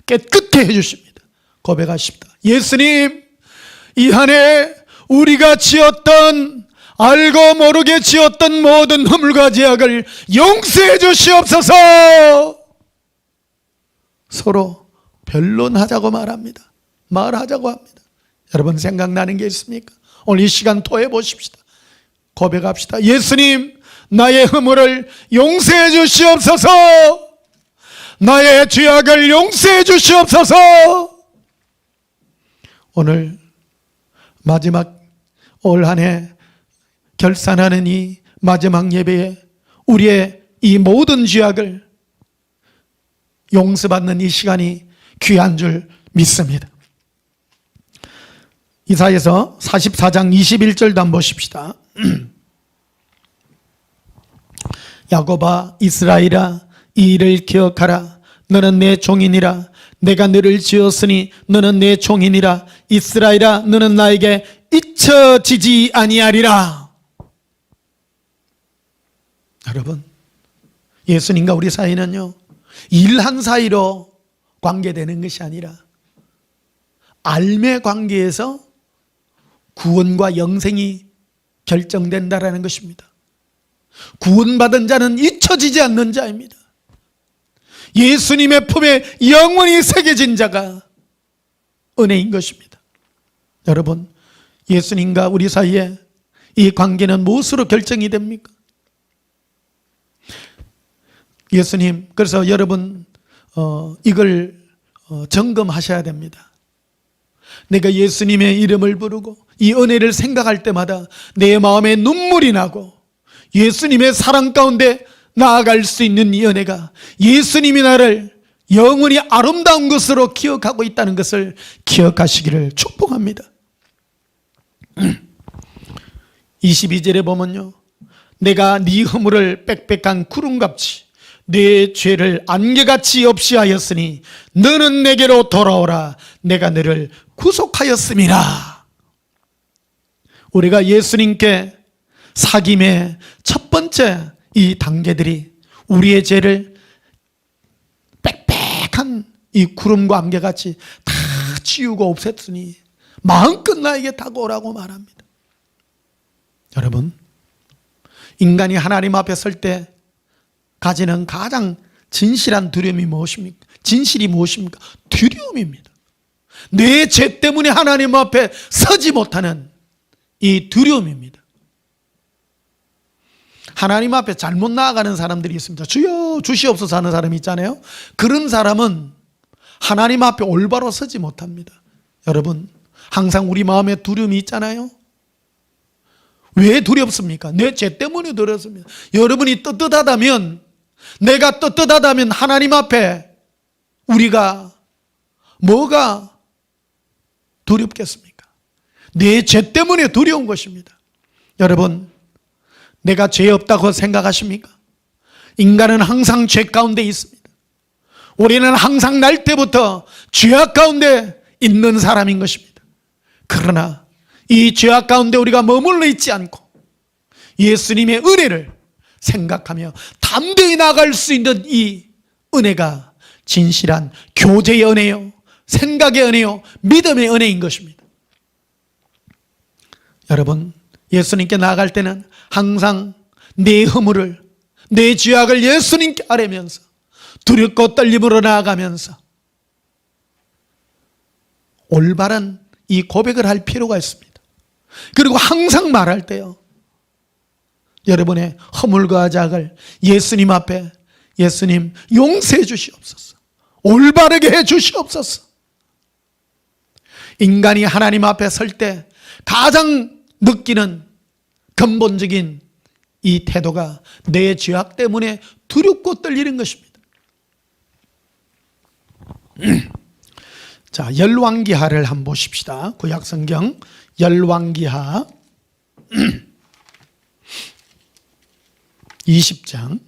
깨끗게 해 주십니다. 고백하십니다. 예수님, 이 한 해 우리가 지었던, 알고 모르게 지었던 모든 허물과 죄악을 용서해 주시옵소서. 서로 변론하자고 말하자고 합니다. 여러분, 생각나는 게 있습니까? 오늘 이 시간 토해 보십시다. 고백합시다. 예수님, 나의 허물을 용서해 주시옵소서. 나의 죄악을 용서해 주시옵소서. 오늘 마지막 올 한 해 결산하는 이 마지막 예배에 우리의 이 모든 죄악을 용서받는 이 시간이 귀한 줄 믿습니다. 이사야서 44장 21절도 한번 보십시다. 야곱아, 이스라엘아, 이 일을 기억하라. 너는 내 종이니라. 내가 너를 지었으니 너는 내 종이니라. 이스라엘아, 너는 나에게 잊혀지지 아니하리라. 여러분, 예수님과 우리 사이는요, 일한 사이로 관계되는 것이 아니라 알매 관계에서 구원과 영생이 결정된다라는 것입니다. 구원받은 자는 잊혀지지 않는 자입니다. 예수님의 품에 영원히 새겨진 자가 은혜인 것입니다. 여러분, 예수님과 우리 사이에 이 관계는 무엇으로 결정이 됩니까? 예수님, 그래서 여러분 이걸 점검하셔야 됩니다. 내가 예수님의 이름을 부르고 이 은혜를 생각할 때마다 내 마음에 눈물이 나고 예수님의 사랑 가운데 나아갈 수 있는 이 은혜가 예수님이 나를 영원히 아름다운 것으로 기억하고 있다는 것을 기억하시기를 축복합니다. 22절에 보면요, 내가 네 허물을 빽빽한 구름같이 네 죄를 안개같이 없이 하였으니 너는 내게로 돌아오라. 내가 너를 구속하였음이라. 우리가 예수님께 사귐의 첫 번째 이 단계들이 우리의 죄를 빽빽한 이 구름과 안개같이 다 지우고 없앴으니 마음껏 나에게 다가오라고 말합니다. 여러분, 인간이 하나님 앞에 설 때 가지는 가장 진실한 두려움이 무엇입니까? 진실이 무엇입니까? 두려움입니다. 내 죄 때문에 하나님 앞에 서지 못하는 이 두려움입니다. 하나님 앞에 잘못 나아가는 사람들이 있습니다. 주여 주시옵소서 하는 사람이 있잖아요. 그런 사람은 하나님 앞에 올바로 서지 못합니다. 여러분, 항상 우리 마음에 두려움이 있잖아요. 왜 두렵습니까? 내 죄 때문에 두렵습니다. 여러분이 떳떳하다면, 내가 떳떳하다면 하나님 앞에 우리가 뭐가 두렵겠습니까? 내 죄 때문에 두려운 것입니다. 여러분, 내가 죄 없다고 생각하십니까? 인간은 항상 죄 가운데 있습니다. 우리는 항상 날 때부터 죄악 가운데 있는 사람인 것입니다. 그러나 이 죄악 가운데 우리가 머물러 있지 않고 예수님의 은혜를 생각하며 담대히 나아갈 수 있는 이 은혜가 진실한 교제의 은혜요, 생각의 은혜요, 믿음의 은혜인 것입니다. 여러분, 예수님께 나아갈 때는 항상 내 허물을, 내 죄악을 예수님께 아뢰면서 두렵고 떨림으로 나아가면서 올바른 이 고백을 할 필요가 있습니다. 그리고 항상 말할 때요, 여러분의 허물과 죄악을 예수님 앞에, 예수님 용서해 주시옵소서, 올바르게 해 주시옵소서. 인간이 하나님 앞에 설 때 가장 느끼는 근본적인 이 태도가 내 죄악 때문에 두렵고 떨리는 것입니다. 자, 열왕기하를 한번 보십시다. 구약성경 열왕기하 20장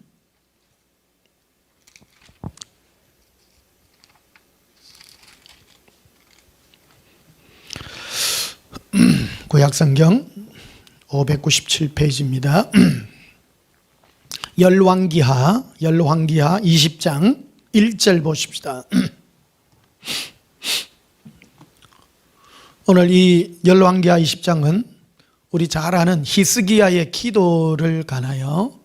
구약성경 597페이지입니다. 열왕기하 20장 1절 보십시다. 오늘 이 열왕기하 20장은 우리 잘 아는 히스기야의 기도를 관하여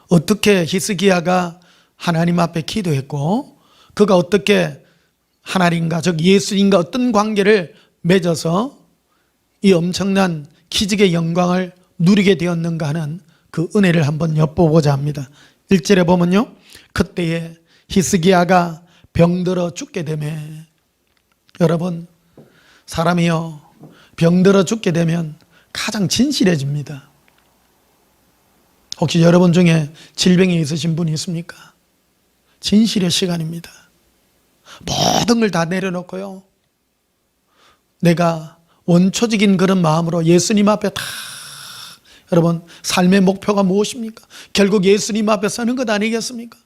어떻게 히스기야가 하나님 앞에 기도했고 그가 어떻게 하나님과, 즉 예수님과 어떤 관계를 맺어서 이 엄청난 기적의 영광을 누리게 되었는가 하는 그 은혜를 한번 엿보고자 합니다. 1절에 보면요, 그때에 히스기야가 병들어 죽게 되매. 여러분, 사람이요, 병들어 죽게 되면 가장 진실해집니다. 혹시 여러분 중에 질병이 있으신 분이 있습니까? 진실의 시간입니다. 모든 걸 다 내려놓고요, 내가 원초적인 그런 마음으로 예수님 앞에 다, 여러분, 삶의 목표가 무엇입니까? 결국 예수님 앞에 서는 것 아니겠습니까?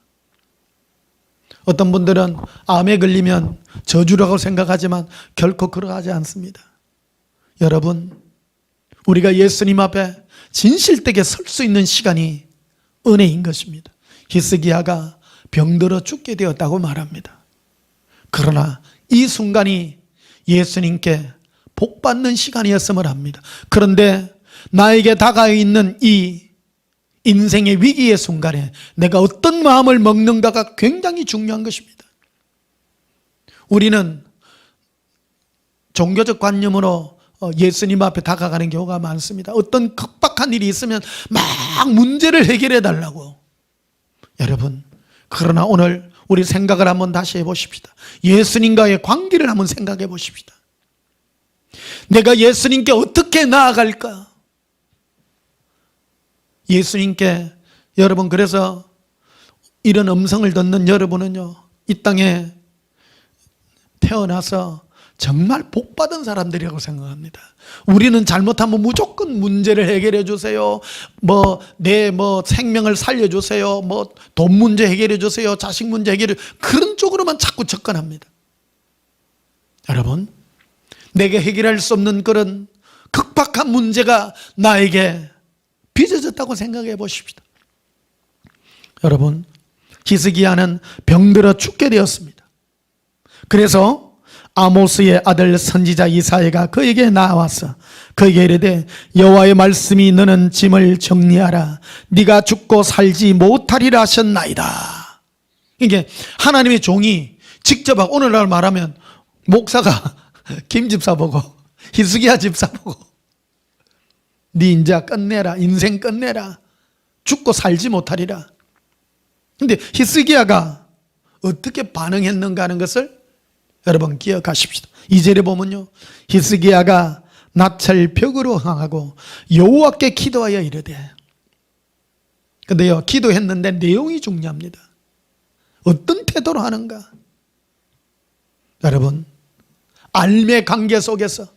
어떤 분들은 암에 걸리면 저주라고 생각하지만 결코 그러하지 않습니다. 여러분, 우리가 예수님 앞에 진실되게 설 수 있는 시간이 은혜인 것입니다. 히스기야가 병들어 죽게 되었다고 말합니다. 그러나 이 순간이 예수님께 복받는 시간이었음을 합니다. 그런데 나에게 다가와 있는 이 인생의 위기의 순간에 내가 어떤 마음을 먹는가가 굉장히 중요한 것입니다. 우리는 종교적 관념으로 예수님 앞에 다가가는 경우가 많습니다. 어떤 급박한 일이 있으면 막 문제를 해결해 달라고. 여러분, 그러나 오늘 우리 생각을 한번 다시 해보십시다. 예수님과의 관계를 한번 생각해 보십시다. 내가 예수님께 어떻게 나아갈까? 예수님께, 여러분, 그래서 이런 음성을 듣는 여러분은요, 이 땅에 태어나서 정말 복받은 사람들이라고 생각합니다. 우리는 잘못하면 무조건 문제를 해결해 주세요. 내 생명을 살려주세요. 돈 문제 해결해 주세요. 자식 문제 해결해 주세요. 그런 쪽으로만 자꾸 접근합니다. 여러분, 내가 해결할 수 없는 그런 급박한 문제가 나에게 빚어졌다고 생각해 보십시다. 여러분, 히스기야는 병들어 죽게 되었습니다. 그래서 아모스의 아들 선지자 이사야가 그에게 나와서 그에게 이르되 여호와의 말씀이 너는 짐을 정리하라. 네가 죽고 살지 못하리라 하셨나이다. 이게 하나님의 종이 직접 오늘날 말하면 목사가 김 집사 보고 히스기야 집사 보고 네 이제 끝내라. 인생 끝내라. 죽고 살지 못하리라. 근데 히스기야가 어떻게 반응했는가 하는 것을 여러분 기억하십시다. 2절에 보면요, 히스기야가 나찰 벽으로 향하고 여호와께 기도하여 이르되. 근데요, 기도했는데 내용이 중요합니다. 어떤 태도로 하는가? 여러분, 알매 관계 속에서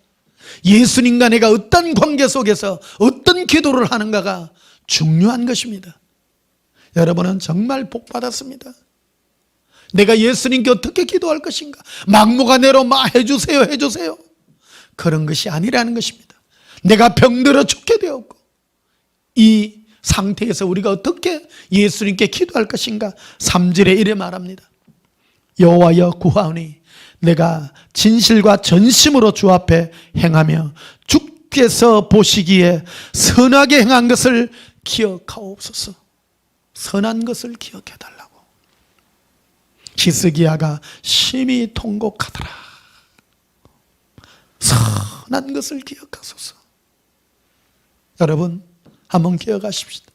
예수님과 내가 어떤 관계 속에서 어떤 기도를 하는가가 중요한 것입니다. 여러분은 정말 복 받았습니다. 내가 예수님께 어떻게 기도할 것인가? 막무가내로 해주세요 그런 것이 아니라는 것입니다. 내가 병들어 죽게 되었고 이 상태에서 우리가 어떻게 예수님께 기도할 것인가? 3절에 이래 말합니다. 여호와여 구하오니 내가 진실과 전심으로 주 앞에 행하며 주께서 보시기에 선하게 행한 것을 기억하옵소서. 선한 것을 기억해달라고. 히스기야가 심히 통곡하더라. 선한 것을 기억하소서. 여러분, 한번 기억하십시다.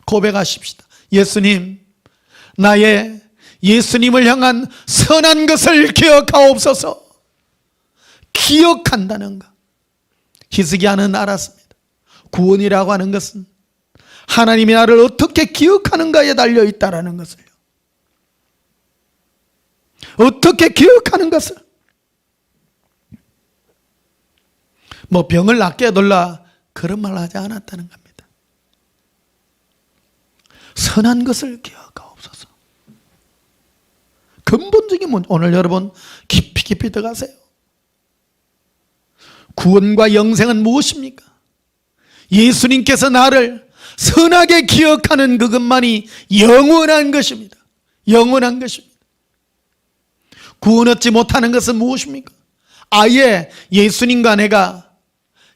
고백하십시다. 예수님, 나의 예수님을 향한 선한 것을 기억하옵소서. 기억한다는 것. 히스기야는 알았습니다. 구원이라고 하는 것은 하나님이 나를 어떻게 기억하는가에 달려있다는 것을요. 어떻게 기억하는 것을. 병을 낫게 해둘라 그런 말 하지 않았다는 겁니다. 선한 것을 기억하옵소서. 근본적인 문제. 오늘 여러분 깊이 들어가세요. 구원과 영생은 무엇입니까? 예수님께서 나를 선하게 기억하는 그것만이 영원한 것입니다. 영원한 것입니다. 구원 얻지 못하는 것은 무엇입니까? 아예 예수님과 내가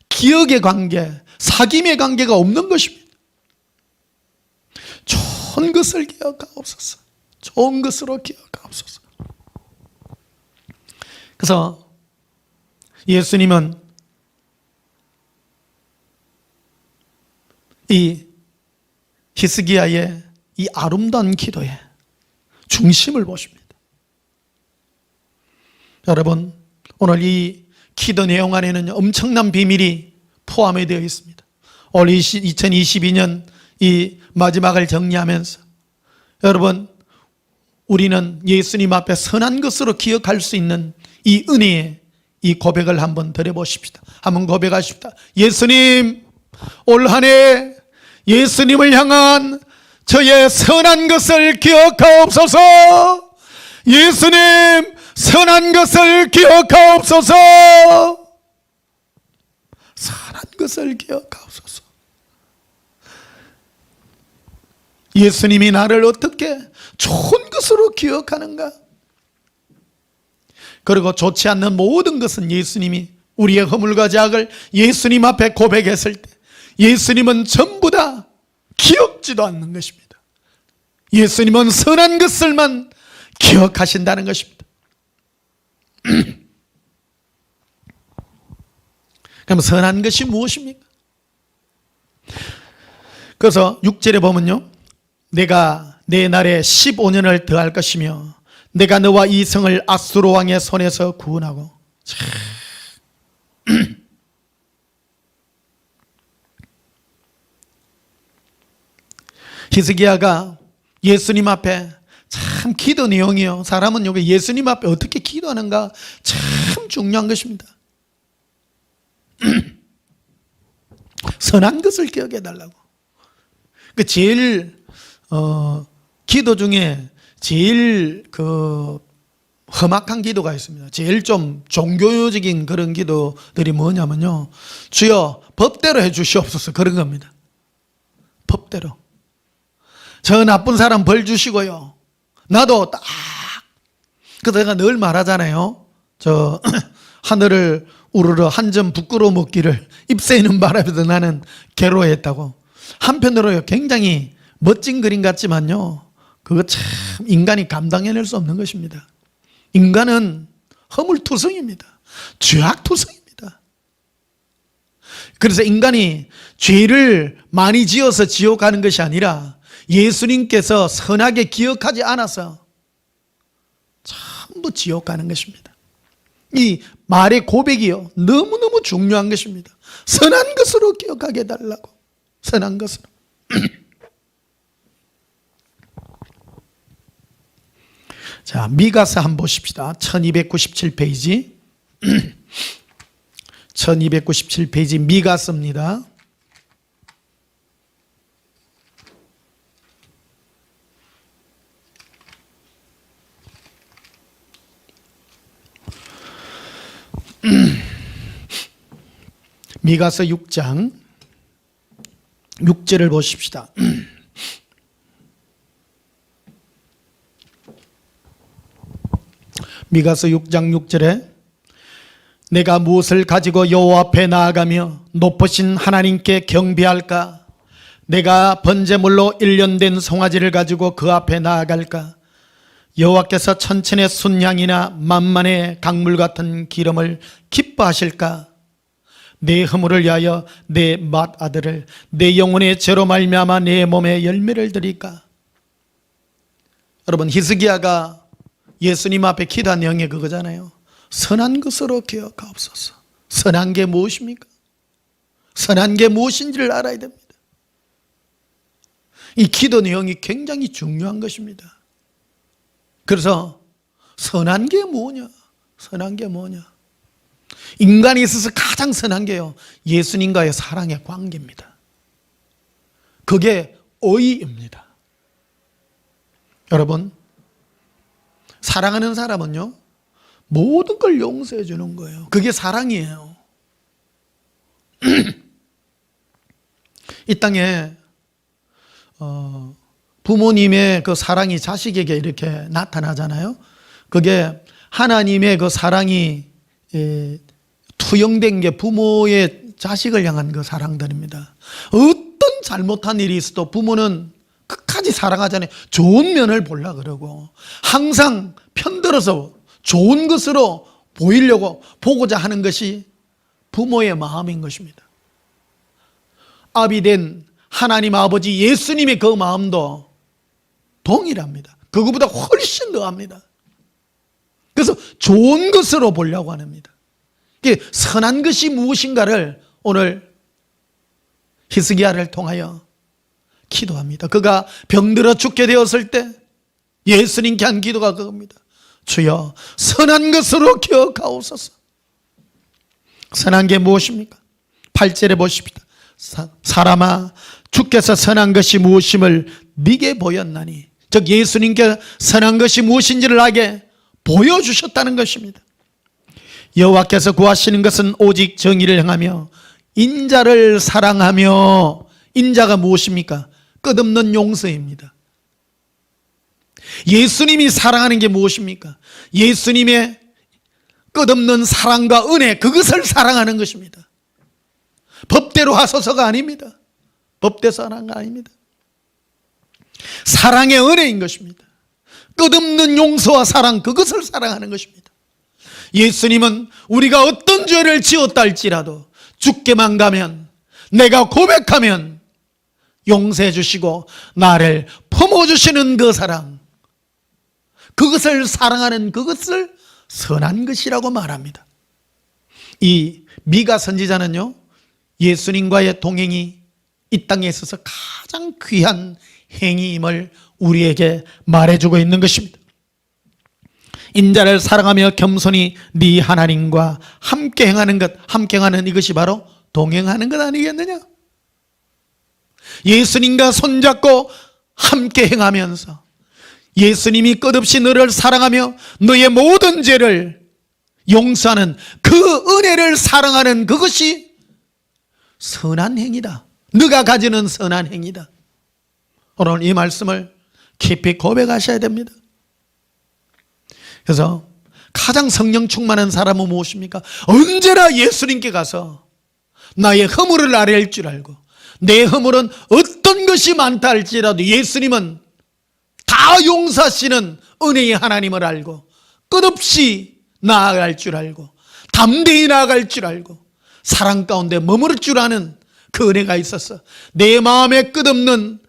기억의 관계, 사귐의 관계가 없는 것입니다. 좋은 것을 기억하옵소서. 좋은 것으로 기억하옵소서. 그래서 예수님은 이 히스기야의 이 아름다운 기도에 중심을 보십니다. 여러분, 오늘 이 기도 내용 안에는 엄청난 비밀이 포함이 되어 있습니다. 올 2022년 이 마지막을 정리하면서 여러분, 우리는 예수님 앞에 선한 것으로 기억할 수 있는 이 은혜의 이 고백을 한번 드려보십시다. 한번 고백하십시다. 예수님, 올 한 해 예수님을 향한 저의 선한 것을 기억하옵소서. 예수님, 선한 것을 기억하옵소서. 선한 것을 기억하옵소서. 예수님이 나를 어떻게 좋은 것으로 기억하는가? 그리고 좋지 않는 모든 것은 예수님이 우리의 허물과 죄악을 예수님 앞에 고백했을 때 예수님은 전부 다 기억지도 않는 것입니다. 예수님은 선한 것을만 기억하신다는 것입니다. 그럼 선한 것이 무엇입니까? 그래서 6절에 보면요, 내가 내 날에 15년을 더할 것이며 내가 너와 이 성을 아수르 왕의 손에서 구원하고. 히스기야가 예수님 앞에 참 기도 내용이요, 사람은 여기 예수님 앞에 어떻게 기도하는가 참 중요한 것입니다. 선한 것을 기억해 달라고. 그 제일 기도 중에 제일 험악한 기도가 있습니다. 제일 좀 종교적인 그런 기도들이 뭐냐면요, 주여 법대로 해 주시옵소서, 그런 겁니다. 법대로. 저 나쁜 사람 벌 주시고요, 나도 딱. 그래서 내가 늘 말하잖아요, 저 하늘을 우러러 한 점 부끄러워 먹기를 입새 있는 바람에도 나는 괴로워했다고. 한편으로 굉장히 멋진 그림 같지만요, 그거 참 인간이 감당해낼 수 없는 것입니다. 인간은 허물투성입니다. 죄악투성입니다. 그래서 인간이 죄를 많이 지어서 지옥 가는 것이 아니라 예수님께서 선하게 기억하지 않아서 전부 지옥 가는 것입니다. 이 말의 고백이요, 너무너무 중요한 것입니다. 선한 것으로 기억하게 해달라고. 선한 것으로. 자, 미가서 한번 보십시다. 1297페이지. 1297페이지 미가서입니다. 미가서 6장 6절을 보십시다. 미가서 6장 6절에 내가 무엇을 가지고 여호와 앞에 나아가며 높으신 하나님께 경배할까? 내가 번제물로 1년 된 송아지를 가지고 그 앞에 나아갈까? 여호와께서 천천의 순양이나 만만의 강물 같은 기름을 기뻐하실까? 내 허물을 위하여 내 맏아들을 내 영혼의 죄로 말미암아 내 몸에 열매를 드릴까? 여러분, 히스기야가 예수님 앞에 기도한 내용이 그거잖아요. 선한 것으로 기억하옵소서. 선한 게 무엇입니까? 선한 게 무엇인지를 알아야 됩니다. 이 기도 내용이 굉장히 중요한 것입니다. 그래서 선한 게 뭐냐? 선한 게 뭐냐? 인간이 있어서 가장 선한 게요, 예수님과의 사랑의 관계입니다. 그게 의입니다. 여러분, 사랑하는 사람은요, 모든 걸 용서해 주는 거예요. 그게 사랑이에요. 이 땅에 부모님의 그 사랑이 자식에게 이렇게 나타나잖아요. 그게 하나님의 그 사랑이 투영된 게 부모의 자식을 향한 그 사랑들입니다. 어떤 잘못한 일이 있어도 부모는 끝까지 사랑하잖아요. 좋은 면을 보려고 그러고 항상 편들어서 좋은 것으로 보이려고 보고자 하는 것이 부모의 마음인 것입니다. 아비된 하나님 아버지 예수님의 그 마음도 동일합니다. 그거보다 훨씬 더합니다. 그래서 좋은 것으로 보려고 합니다. 선한 것이 무엇인가를 오늘 히스기야를 통하여 기도합니다. 그가 병들어 죽게 되었을 때 예수님께 한 기도가 그겁니다. 주여, 선한 것으로 기억하옵소서. 선한 게 무엇입니까? 8절에 보십시다. 사람아, 주께서 선한 것이 무엇임을 네게 보였나니. 즉 예수님께 선한 것이 무엇인지를 알게 보여주셨다는 것입니다. 여호와께서 구하시는 것은 오직 정의를 행하며 인자를 사랑하며, 인자가 무엇입니까? 끝없는 용서입니다. 예수님이 사랑하는 게 무엇입니까? 예수님의 끝없는 사랑과 은혜, 그것을 사랑하는 것입니다. 법대로 하소서가 아닙니다. 법대로 하는 거 아닙니다. 사랑의 은혜인 것입니다. 끝없는 용서와 사랑, 그것을 사랑하는 것입니다. 예수님은 우리가 어떤 죄를 지었다 할지라도 죽게만 가면, 내가 고백하면 용서해 주시고 나를 품어주시는 그 사랑, 그것을 사랑하는 그것을 선한 것이라고 말합니다. 이 미가 선지자는요, 예수님과의 동행이 이 땅에 있어서 가장 귀한 행위임을 우리에게 말해주고 있는 것입니다. 인자를 사랑하며 겸손히 네 하나님과 함께 행하는 것, 함께 행하는 이것이 바로 동행하는 것 아니겠느냐? 예수님과 손잡고 함께 행하면서 예수님이 끝없이 너를 사랑하며 너의 모든 죄를 용서하는 그 은혜를 사랑하는 그것이 선한 행위다. 너가 가지는 선한 행위다. 오늘 이 말씀을 깊이 고백하셔야 됩니다. 그래서 가장 성령 충만한 사람은 무엇입니까? 언제나 예수님께 가서 나의 허물을 아뢰할 줄 알고, 내 허물은 어떤 것이 많다 할지라도 예수님은 다 용서하시는 은혜의 하나님을 알고 끝없이 나아갈 줄 알고 담대히 나아갈 줄 알고 사랑 가운데 머무를 줄 아는 그 은혜가 있어서 내 마음에 끝없는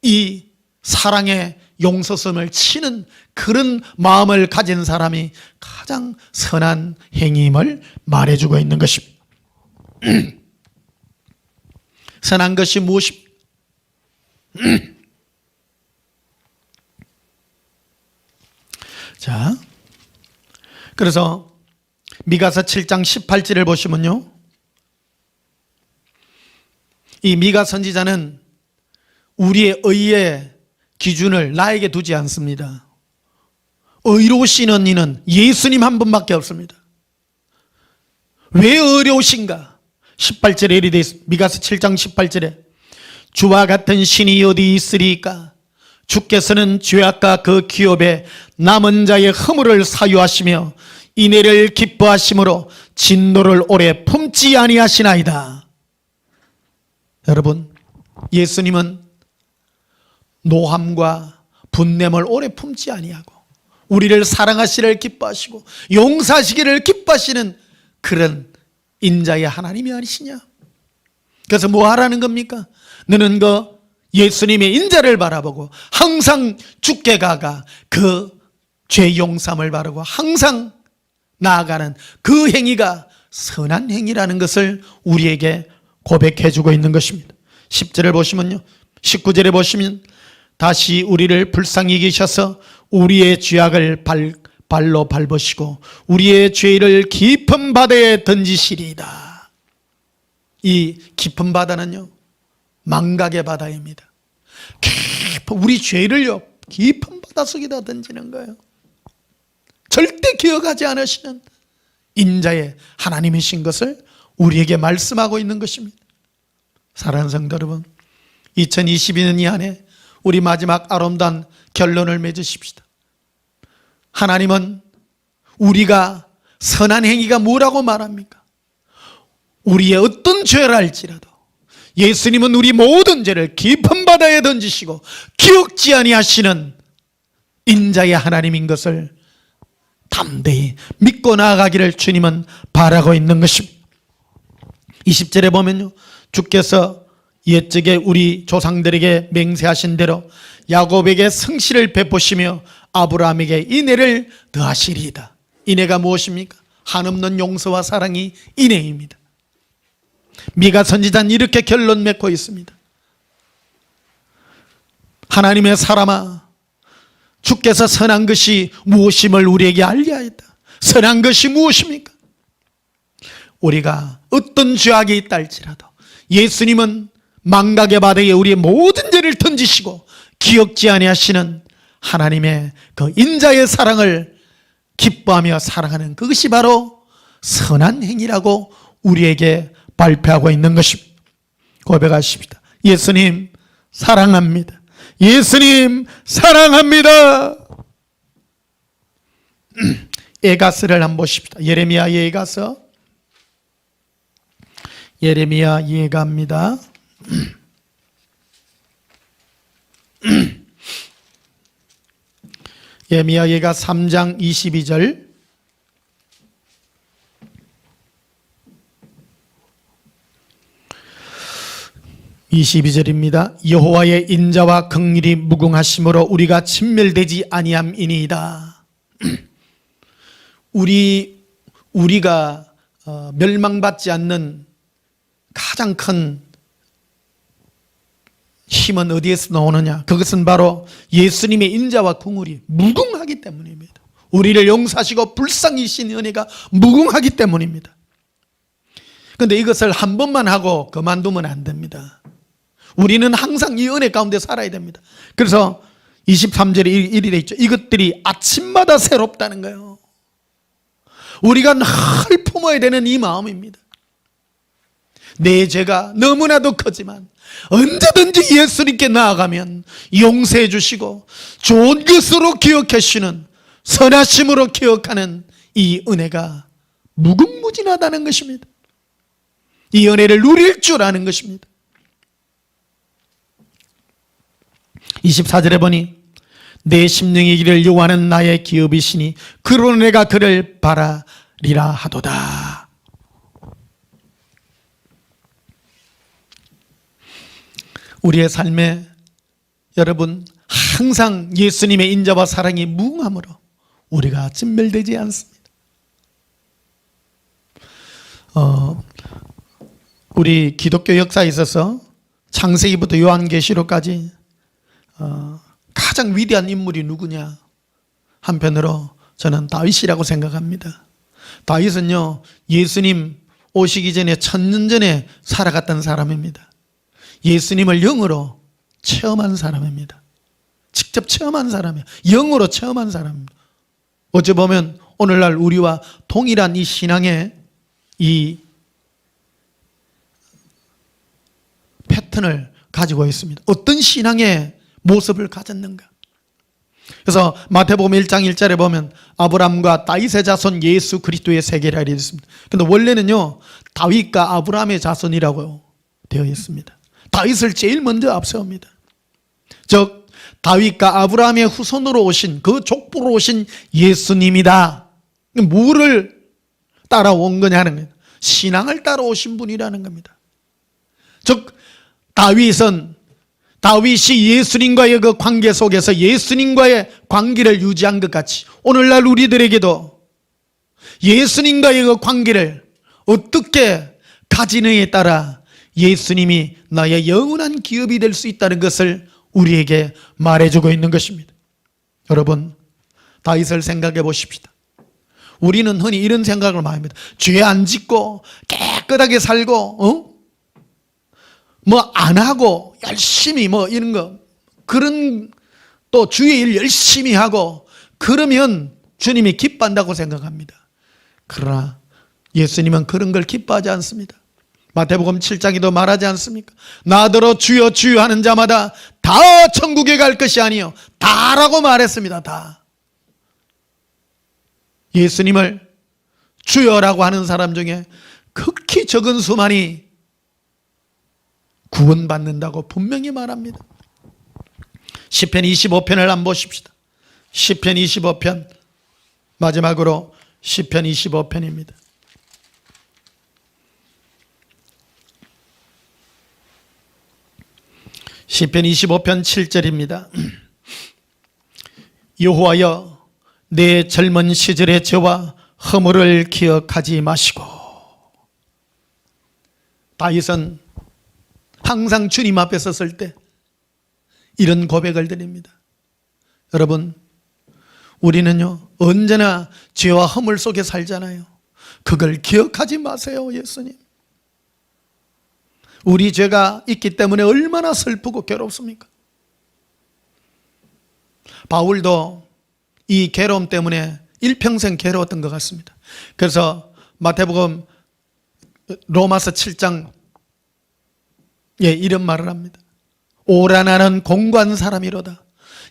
이 사랑의 용서성을 치는 그런 마음을 가진 사람이 가장 선한 행위임을 말해주고 있는 것입니다. 선한 것이 무엇입니까? 자, 그래서 미가서 7장 18절을 보시면요, 이 미가 선지자는 우리의 의의 기준을 나에게 두지 않습니다. 의로우시는 이는 예수님 한 분밖에 없습니다. 왜 의로우신가? 18절에 이리 되어 있습니다. 미가서 7장 18절에 주와 같은 신이 어디 있으리까? 주께서는 죄악과 그 기업에 남은 자의 허물을 사유하시며 인애를 기뻐하심으로 진노를 오래 품지 아니하시나이다. 여러분, 예수님은 노함과 분냄을 오래 품지 아니하고 우리를 사랑하시기를 기뻐하시고 용서하시기를 기뻐하시는 그런 인자의 하나님이 아니시냐? 그래서 뭐 하라는 겁니까? 너는 그 예수님의 인자를 바라보고 항상 주께 가가 그 죄 용서함을 바라고 항상 나아가는 그 행위가 선한 행위라는 것을 우리에게 고백해 주고 있는 것입니다. 10절을 보시면요, 19절에 보시면 다시 우리를 불쌍히 여기셔서 우리의 죄악을 발로 밟으시고 우리의 죄를 깊은 바다에 던지시리이다. 이 깊은 바다는요, 망각의 바다입니다. 우리 죄를요 깊은 바다 속에다 던지는 거예요. 절대 기억하지 않으시는 인자의 하나님이신 것을 우리에게 말씀하고 있는 것입니다. 사랑하는 성도 여러분, 2022년 이 안에 우리 마지막 아름다운 결론을 맺으십시다. 하나님은 우리가 선한 행위가 뭐라고 말합니까? 우리의 어떤 죄를 할지라도 예수님은 우리 모든 죄를 깊은 바다에 던지시고 기억지 아니하시는 인자의 하나님인 것을 담대히 믿고 나아가기를 주님은 바라고 있는 것입니다. 20절에 보면요, 주께서 옛적에 우리 조상들에게 맹세하신 대로 야곱에게 성실을 베푸시며 아브라함에게 인애를 더하시리이다. 인애가 무엇입니까? 한없는 용서와 사랑이 인애입니다. 미가 선지자는 이렇게 결론 맺고 있습니다. 하나님의 사람아, 주께서 선한 것이 무엇임을 우리에게 알게 하였다. 선한 것이 무엇입니까? 우리가 어떤 죄악이 있다 할지라도 예수님은 망각의 바다에 우리의 모든 죄를 던지시고 기억지 아니하시는 하나님의 그 인자의 사랑을 기뻐하며 사랑하는 그것이 바로 선한 행위라고 우리에게 발표하고 있는 것입니다. 고백하십니다. 예수님 사랑합니다. 예수님 사랑합니다. 예가서를 한번 보십시다. 예레미야 예가서, 예레미야 예가입니다. 예레미야 예가 3장 22절, 여호와의 인자와 긍휼이 무궁하심으로 우리가 진멸되지 아니함이니이다. 우리가 멸망받지 않는 가장 큰 힘은 어디에서 나오느냐? 그것은 바로 예수님의 인자와 긍휼이 무궁하기 때문입니다. 우리를 용서하시고 불쌍히 신 은혜가 무궁하기 때문입니다. 그런데 이것을 한 번만 하고 그만두면 안 됩니다. 우리는 항상 이 은혜 가운데 살아야 됩니다. 그래서 23절에 이리 돼 있죠. 이것들이 아침마다 새롭다는 거예요. 우리가 늘 품어야 되는 이 마음입니다. 내 죄가 너무나도 크지만 언제든지 예수님께 나아가면 용서해 주시고 좋은 것으로 기억해 주시는, 선하심으로 기억하는 이 은혜가 무궁무진하다는 것입니다. 이 은혜를 누릴 줄 아는 것입니다. 24절에 보니 내 심령의 길을 요구하는 나의 기업이시니 그로 내가 그를 바라리라 하도다. 우리의 삶에 여러분 항상 예수님의 인자와 사랑이 무궁함으로 우리가 진멸되지 않습니다. 우리 기독교 역사에 있어서 창세기부터 요한계시록까지 가장 위대한 인물이 누구냐? 한편으로 저는 다윗이라고 생각합니다. 다윗은요, 예수님 오시기 전에 1000년 전에 살아갔던 사람입니다. 예수님을 영으로 체험한 사람입니다. 직접 체험한 사람이에요. 영으로 체험한 사람입니다. 어찌 보면 오늘날 우리와 동일한 이 신앙의 이 패턴을 가지고 있습니다. 어떤 신앙의 모습을 가졌는가? 그래서 마태복음 1장 1절에 보면 아브라함과 다윗의 자손 예수 그리스도의 세계라 되어 있습니다. 그런데 원래는요, 다윗과 아브라함의 자손이라고 되어 있습니다. 다윗을 제일 먼저 앞세웁니다. 즉 다윗과 아브라함의 후손으로 오신, 그 족보로 오신 예수님이다. 뭐를 따라온 거냐는 거예요. 신앙을 따라오신 분이라는 겁니다. 즉 다윗이 예수님과의 그 관계 속에서 예수님과의 관계를 유지한 것 같이 오늘날 우리들에게도 예수님과의 그 관계를 어떻게 가지느냐에 따라 예수님이 나의 영원한 기업이 될 수 있다는 것을 우리에게 말해주고 있는 것입니다. 여러분, 다윗을 생각해 보십시다. 우리는 흔히 이런 생각을 많이 합니다. 죄 안 짓고 깨끗하게 살고 뭐 안 하고 열심히 뭐 이런 거, 그런 또 주의 일 열심히 하고 그러면 주님이 기뻐한다고 생각합니다. 그러나 예수님은 그런 걸 기뻐하지 않습니다. 마태복음 7장에도 말하지 않습니까? 나더러 주여 주여 하는 자마다 다 천국에 갈 것이 아니요 다라고 말했습니다. 다. 예수님을 주여라고 하는 사람 중에 극히 적은 수만이 구원받는다고 분명히 말합니다. 시편 25편을 한번 보십시다. 시편 25편, 마지막으로 시편 25편입니다. 시편 25편 7절입니다. 여호와여, 내 젊은 시절의 죄와 허물을 기억하지 마시고. 다윗은 항상 주님 앞에 섰을 때 이런 고백을 드립니다. 여러분, 우리는요 언제나 죄와 허물 속에 살잖아요. 그걸 기억하지 마세요. 예수님, 우리 죄가 있기 때문에 얼마나 슬프고 괴롭습니까? 바울도 이 괴로움 때문에 일평생 괴로웠던 것 같습니다. 그래서 마태복음 로마서 7장에 이런 말을 합니다. 오라 나는 공고한 사람이로다.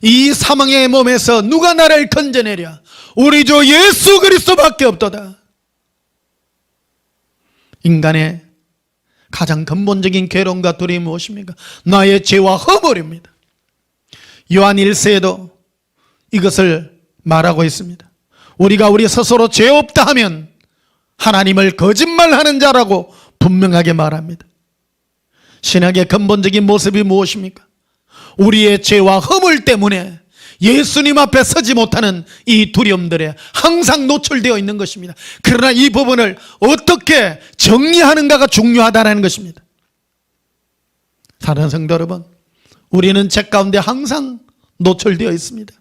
이 사망의 몸에서 누가 나를 건져내랴. 우리 주 예수 그리스도밖에 없도다. 인간의 가장 근본적인 괴로움과 두려움이 무엇입니까? 나의 죄와 허물입니다. 요한 1세에도 이것을 말하고 있습니다. 우리가 우리 스스로 죄 없다 하면 하나님을 거짓말하는 자라고 분명하게 말합니다. 신학의 근본적인 모습이 무엇입니까? 우리의 죄와 허물 때문에 예수님 앞에 서지 못하는 이 두려움들에 항상 노출되어 있는 것입니다. 그러나 이 부분을 어떻게 정리하는가가 중요하다는 것입니다. 사랑하는 성도 여러분, 우리는 죄 가운데 항상 노출되어 있습니다.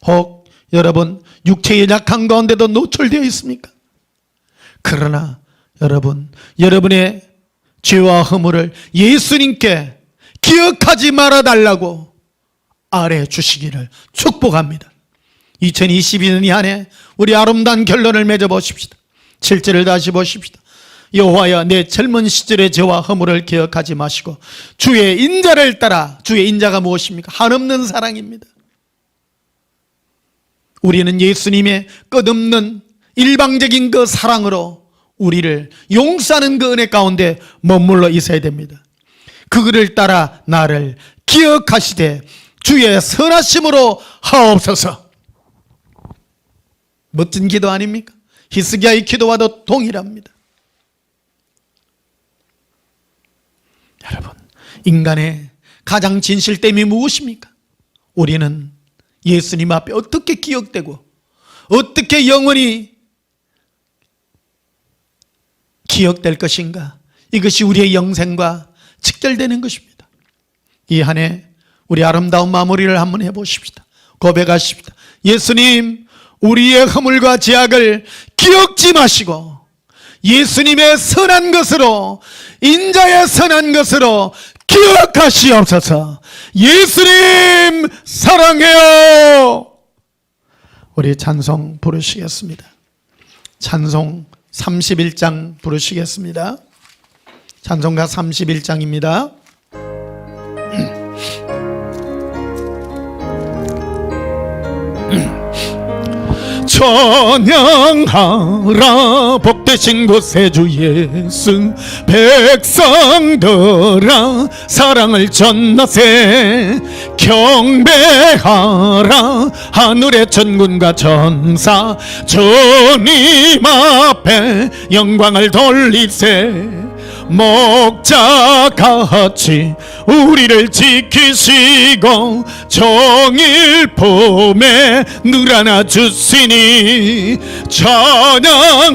혹 여러분 육체의 약한 가운데도 노출되어 있습니까? 그러나 여러분, 여러분의 죄와 허물을 예수님께 기억하지 말아달라고 아뢰 주시기를 축복합니다. 2022년 이 안에 우리 아름다운 결론을 맺어보십시다. 7절을 다시 보십시다. 여호와여 내 젊은 시절의 죄와 허물을 기억하지 마시고 주의 인자를 따라. 주의 인자가 무엇입니까? 한없는 사랑입니다. 우리는 예수님의 끝없는 일방적인 그 사랑으로 우리를 용서하는 그 은혜 가운데 머물러 있어야 됩니다. 그를 따라 나를 기억하시되 주의 선하심으로 하옵소서. 멋진 기도 아닙니까? 히스기야의 기도와도 동일합니다. 여러분, 인간의 가장 진실됨이 무엇입니까? 우리는 예수님 앞에 어떻게 기억되고 어떻게 영원히 기억될 것인가? 이것이 우리의 영생과 직결되는 것입니다. 이 한 해 우리 아름다운 마무리를 한번 해보십시다. 고백하십시다. 예수님, 우리의 허물과 죄악을 기억지 마시고 예수님의 선한 것으로, 인자의 선한 것으로 기억하시옵소서. 예수님 사랑해요. 우리 찬송 부르시겠습니다. 찬송 31장 부르시겠습니다. 찬송가 31장입니다. 찬양하라 복되신 곳에 주 예수, 백성들아 사랑을 전하세. 경배하라 하늘의 천군과 천사, 주님 앞에 영광을 돌리세. 목자같이 우리를 지키시고 정일 품에 늘 안아주시니, 찬양하라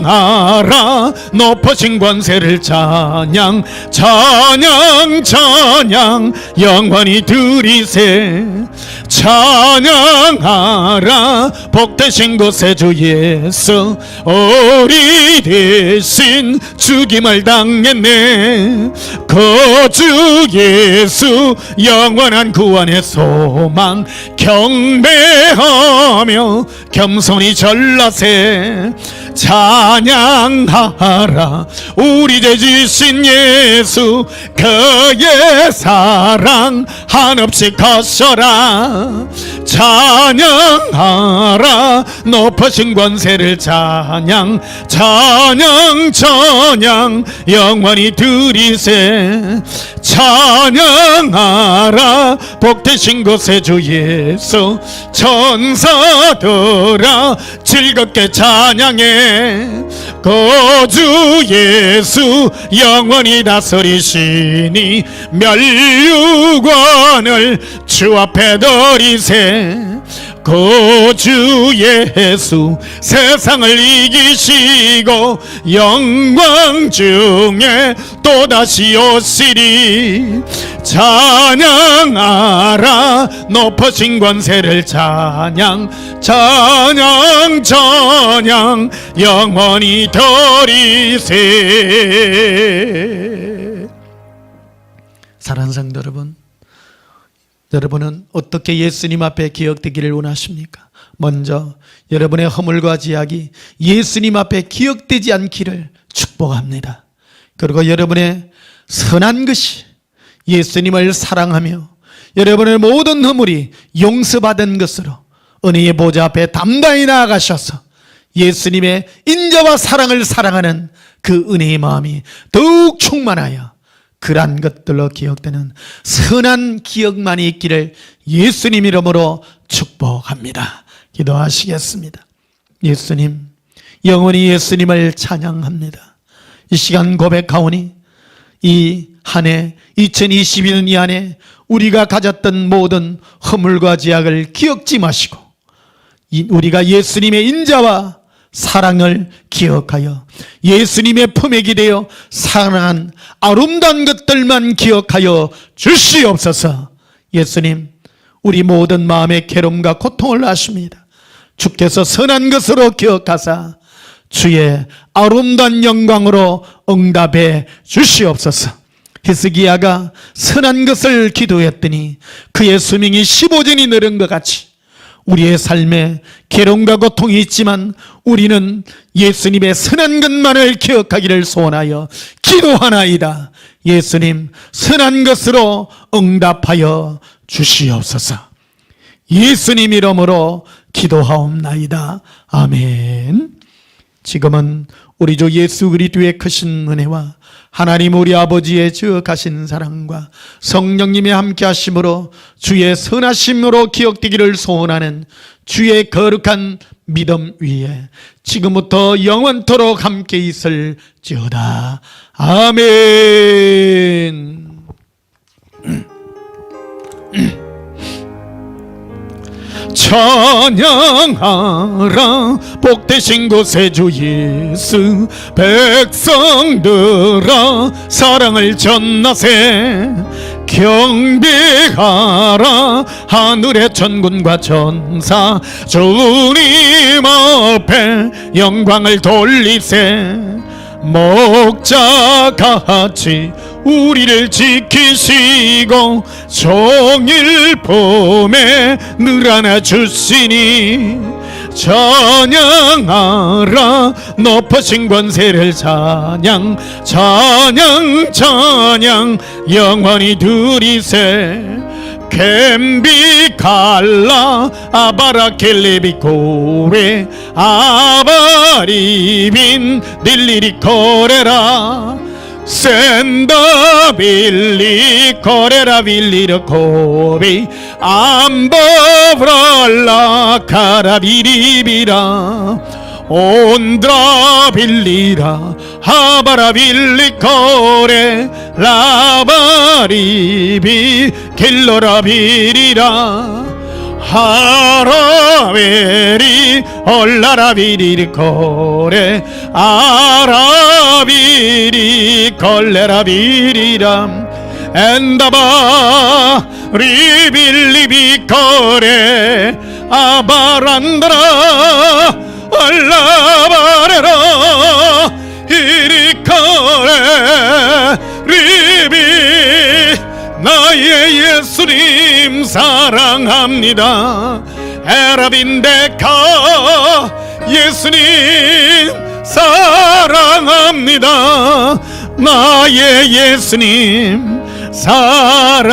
높으신 권세를 찬양, 찬양 찬양 영원히 드리세. 찬양하라 복되신 곳에 주 예수, 우리 대신 죽임을 당했네. 그 주 예수 영원한 구원의 소망, 경배하며 겸손히 전라세. 찬양하라 우리 죄 지신 예수, 그의 사랑 한없이 커서라. 찬양하라 높으신 권세를 찬양, 찬양 찬양 영원히 드리세. 찬양하라 복되신 곳에 주 예수, 천사들아 즐겁게 찬양해. 그 주 예수 영원히 다스리시니, 멸류관을 주 앞에 드리세. 그 주 예수 세상을 이기시고 영광 중에 또다시 오시리. 찬양하라 높으신 권세를 찬양, 찬양 찬양 영원히 드리세. 사랑하는 성도 여러분, 여러분은 어떻게 예수님 앞에 기억되기를 원하십니까? 먼저 여러분의 허물과 죄악이 예수님 앞에 기억되지 않기를 축복합니다. 그리고 여러분의 선한 것이 예수님을 사랑하며 여러분의 모든 허물이 용서받은 것으로 은혜의 보좌 앞에 담대히 나아가셔서 예수님의 인자와 사랑을 사랑하는 그 은혜의 마음이 더욱 충만하여 그러한 것들로 기억되는 선한 기억만이 있기를 예수님 이름으로 축복합니다. 기도하시겠습니다. 예수님, 영원히 예수님을 찬양합니다. 이 시간 고백하오니 이 한 해 2022년 이 안에 우리가 가졌던 모든 허물과 죄악을 기억지 마시고 우리가 예수님의 인자와 사랑을 기억하여 예수님의 품액이 되어 사랑한 아름다운 것들만 기억하여 주시옵소서. 예수님, 우리 모든 마음의 괴로움과 고통을 아십니다. 주께서 선한 것으로 기억하사 주의 아름다운 영광으로 응답해 주시옵소서. 히스기야가 선한 것을 기도했더니 그의 수명이 15전이 늘은 것 같이 우리의 삶에 괴로움과 고통이 있지만 우리는 예수님의 선한 것만을 기억하기를 소원하여 기도하나이다. 예수님, 선한 것으로 응답하여 주시옵소서. 예수님 이름으로 기도하옵나이다. 아멘. 지금은 우리 주 예수 그리스도의 크신 은혜와 하나님 우리 아버지의 지극하신 사랑과 성령님의 함께 하심으로 주의 선하심으로 기억되기를 소원하는 주의 거룩한 믿음 위에 지금부터 영원토록 함께 있을지어다. 아멘. 찬양하라 복되신 곳에 주 예수, 백성들아 사랑을 전하세. 경배하라 하늘의 천군과 천사, 주님 앞에 영광을 돌리세. 목자같이 우리를 지키시고 종일 품에 늘 안아주시니 찬양하라 높으신 권세를 찬양 찬양 찬양 영원히 드리세. 켐비 갈라 아바라 켈레비코레 아바리빈 딜리리 코레라 센다 빌리 코레라 빌리르 코비 암바브랄라 카라비리비라 온드라 빌리라 하바라 빌리 코레 라바리비 킬로라 비리라 하라베리 올라라비리 코레 아라비리 콜레라비리람 엔다바 리빌리비 코레 아바란드라 올라바레라 이리코레 리비. 나의 예수님 사랑합니다. 에라빈데카 예수님 사랑합니다. 나의 예수님 사랑합니다.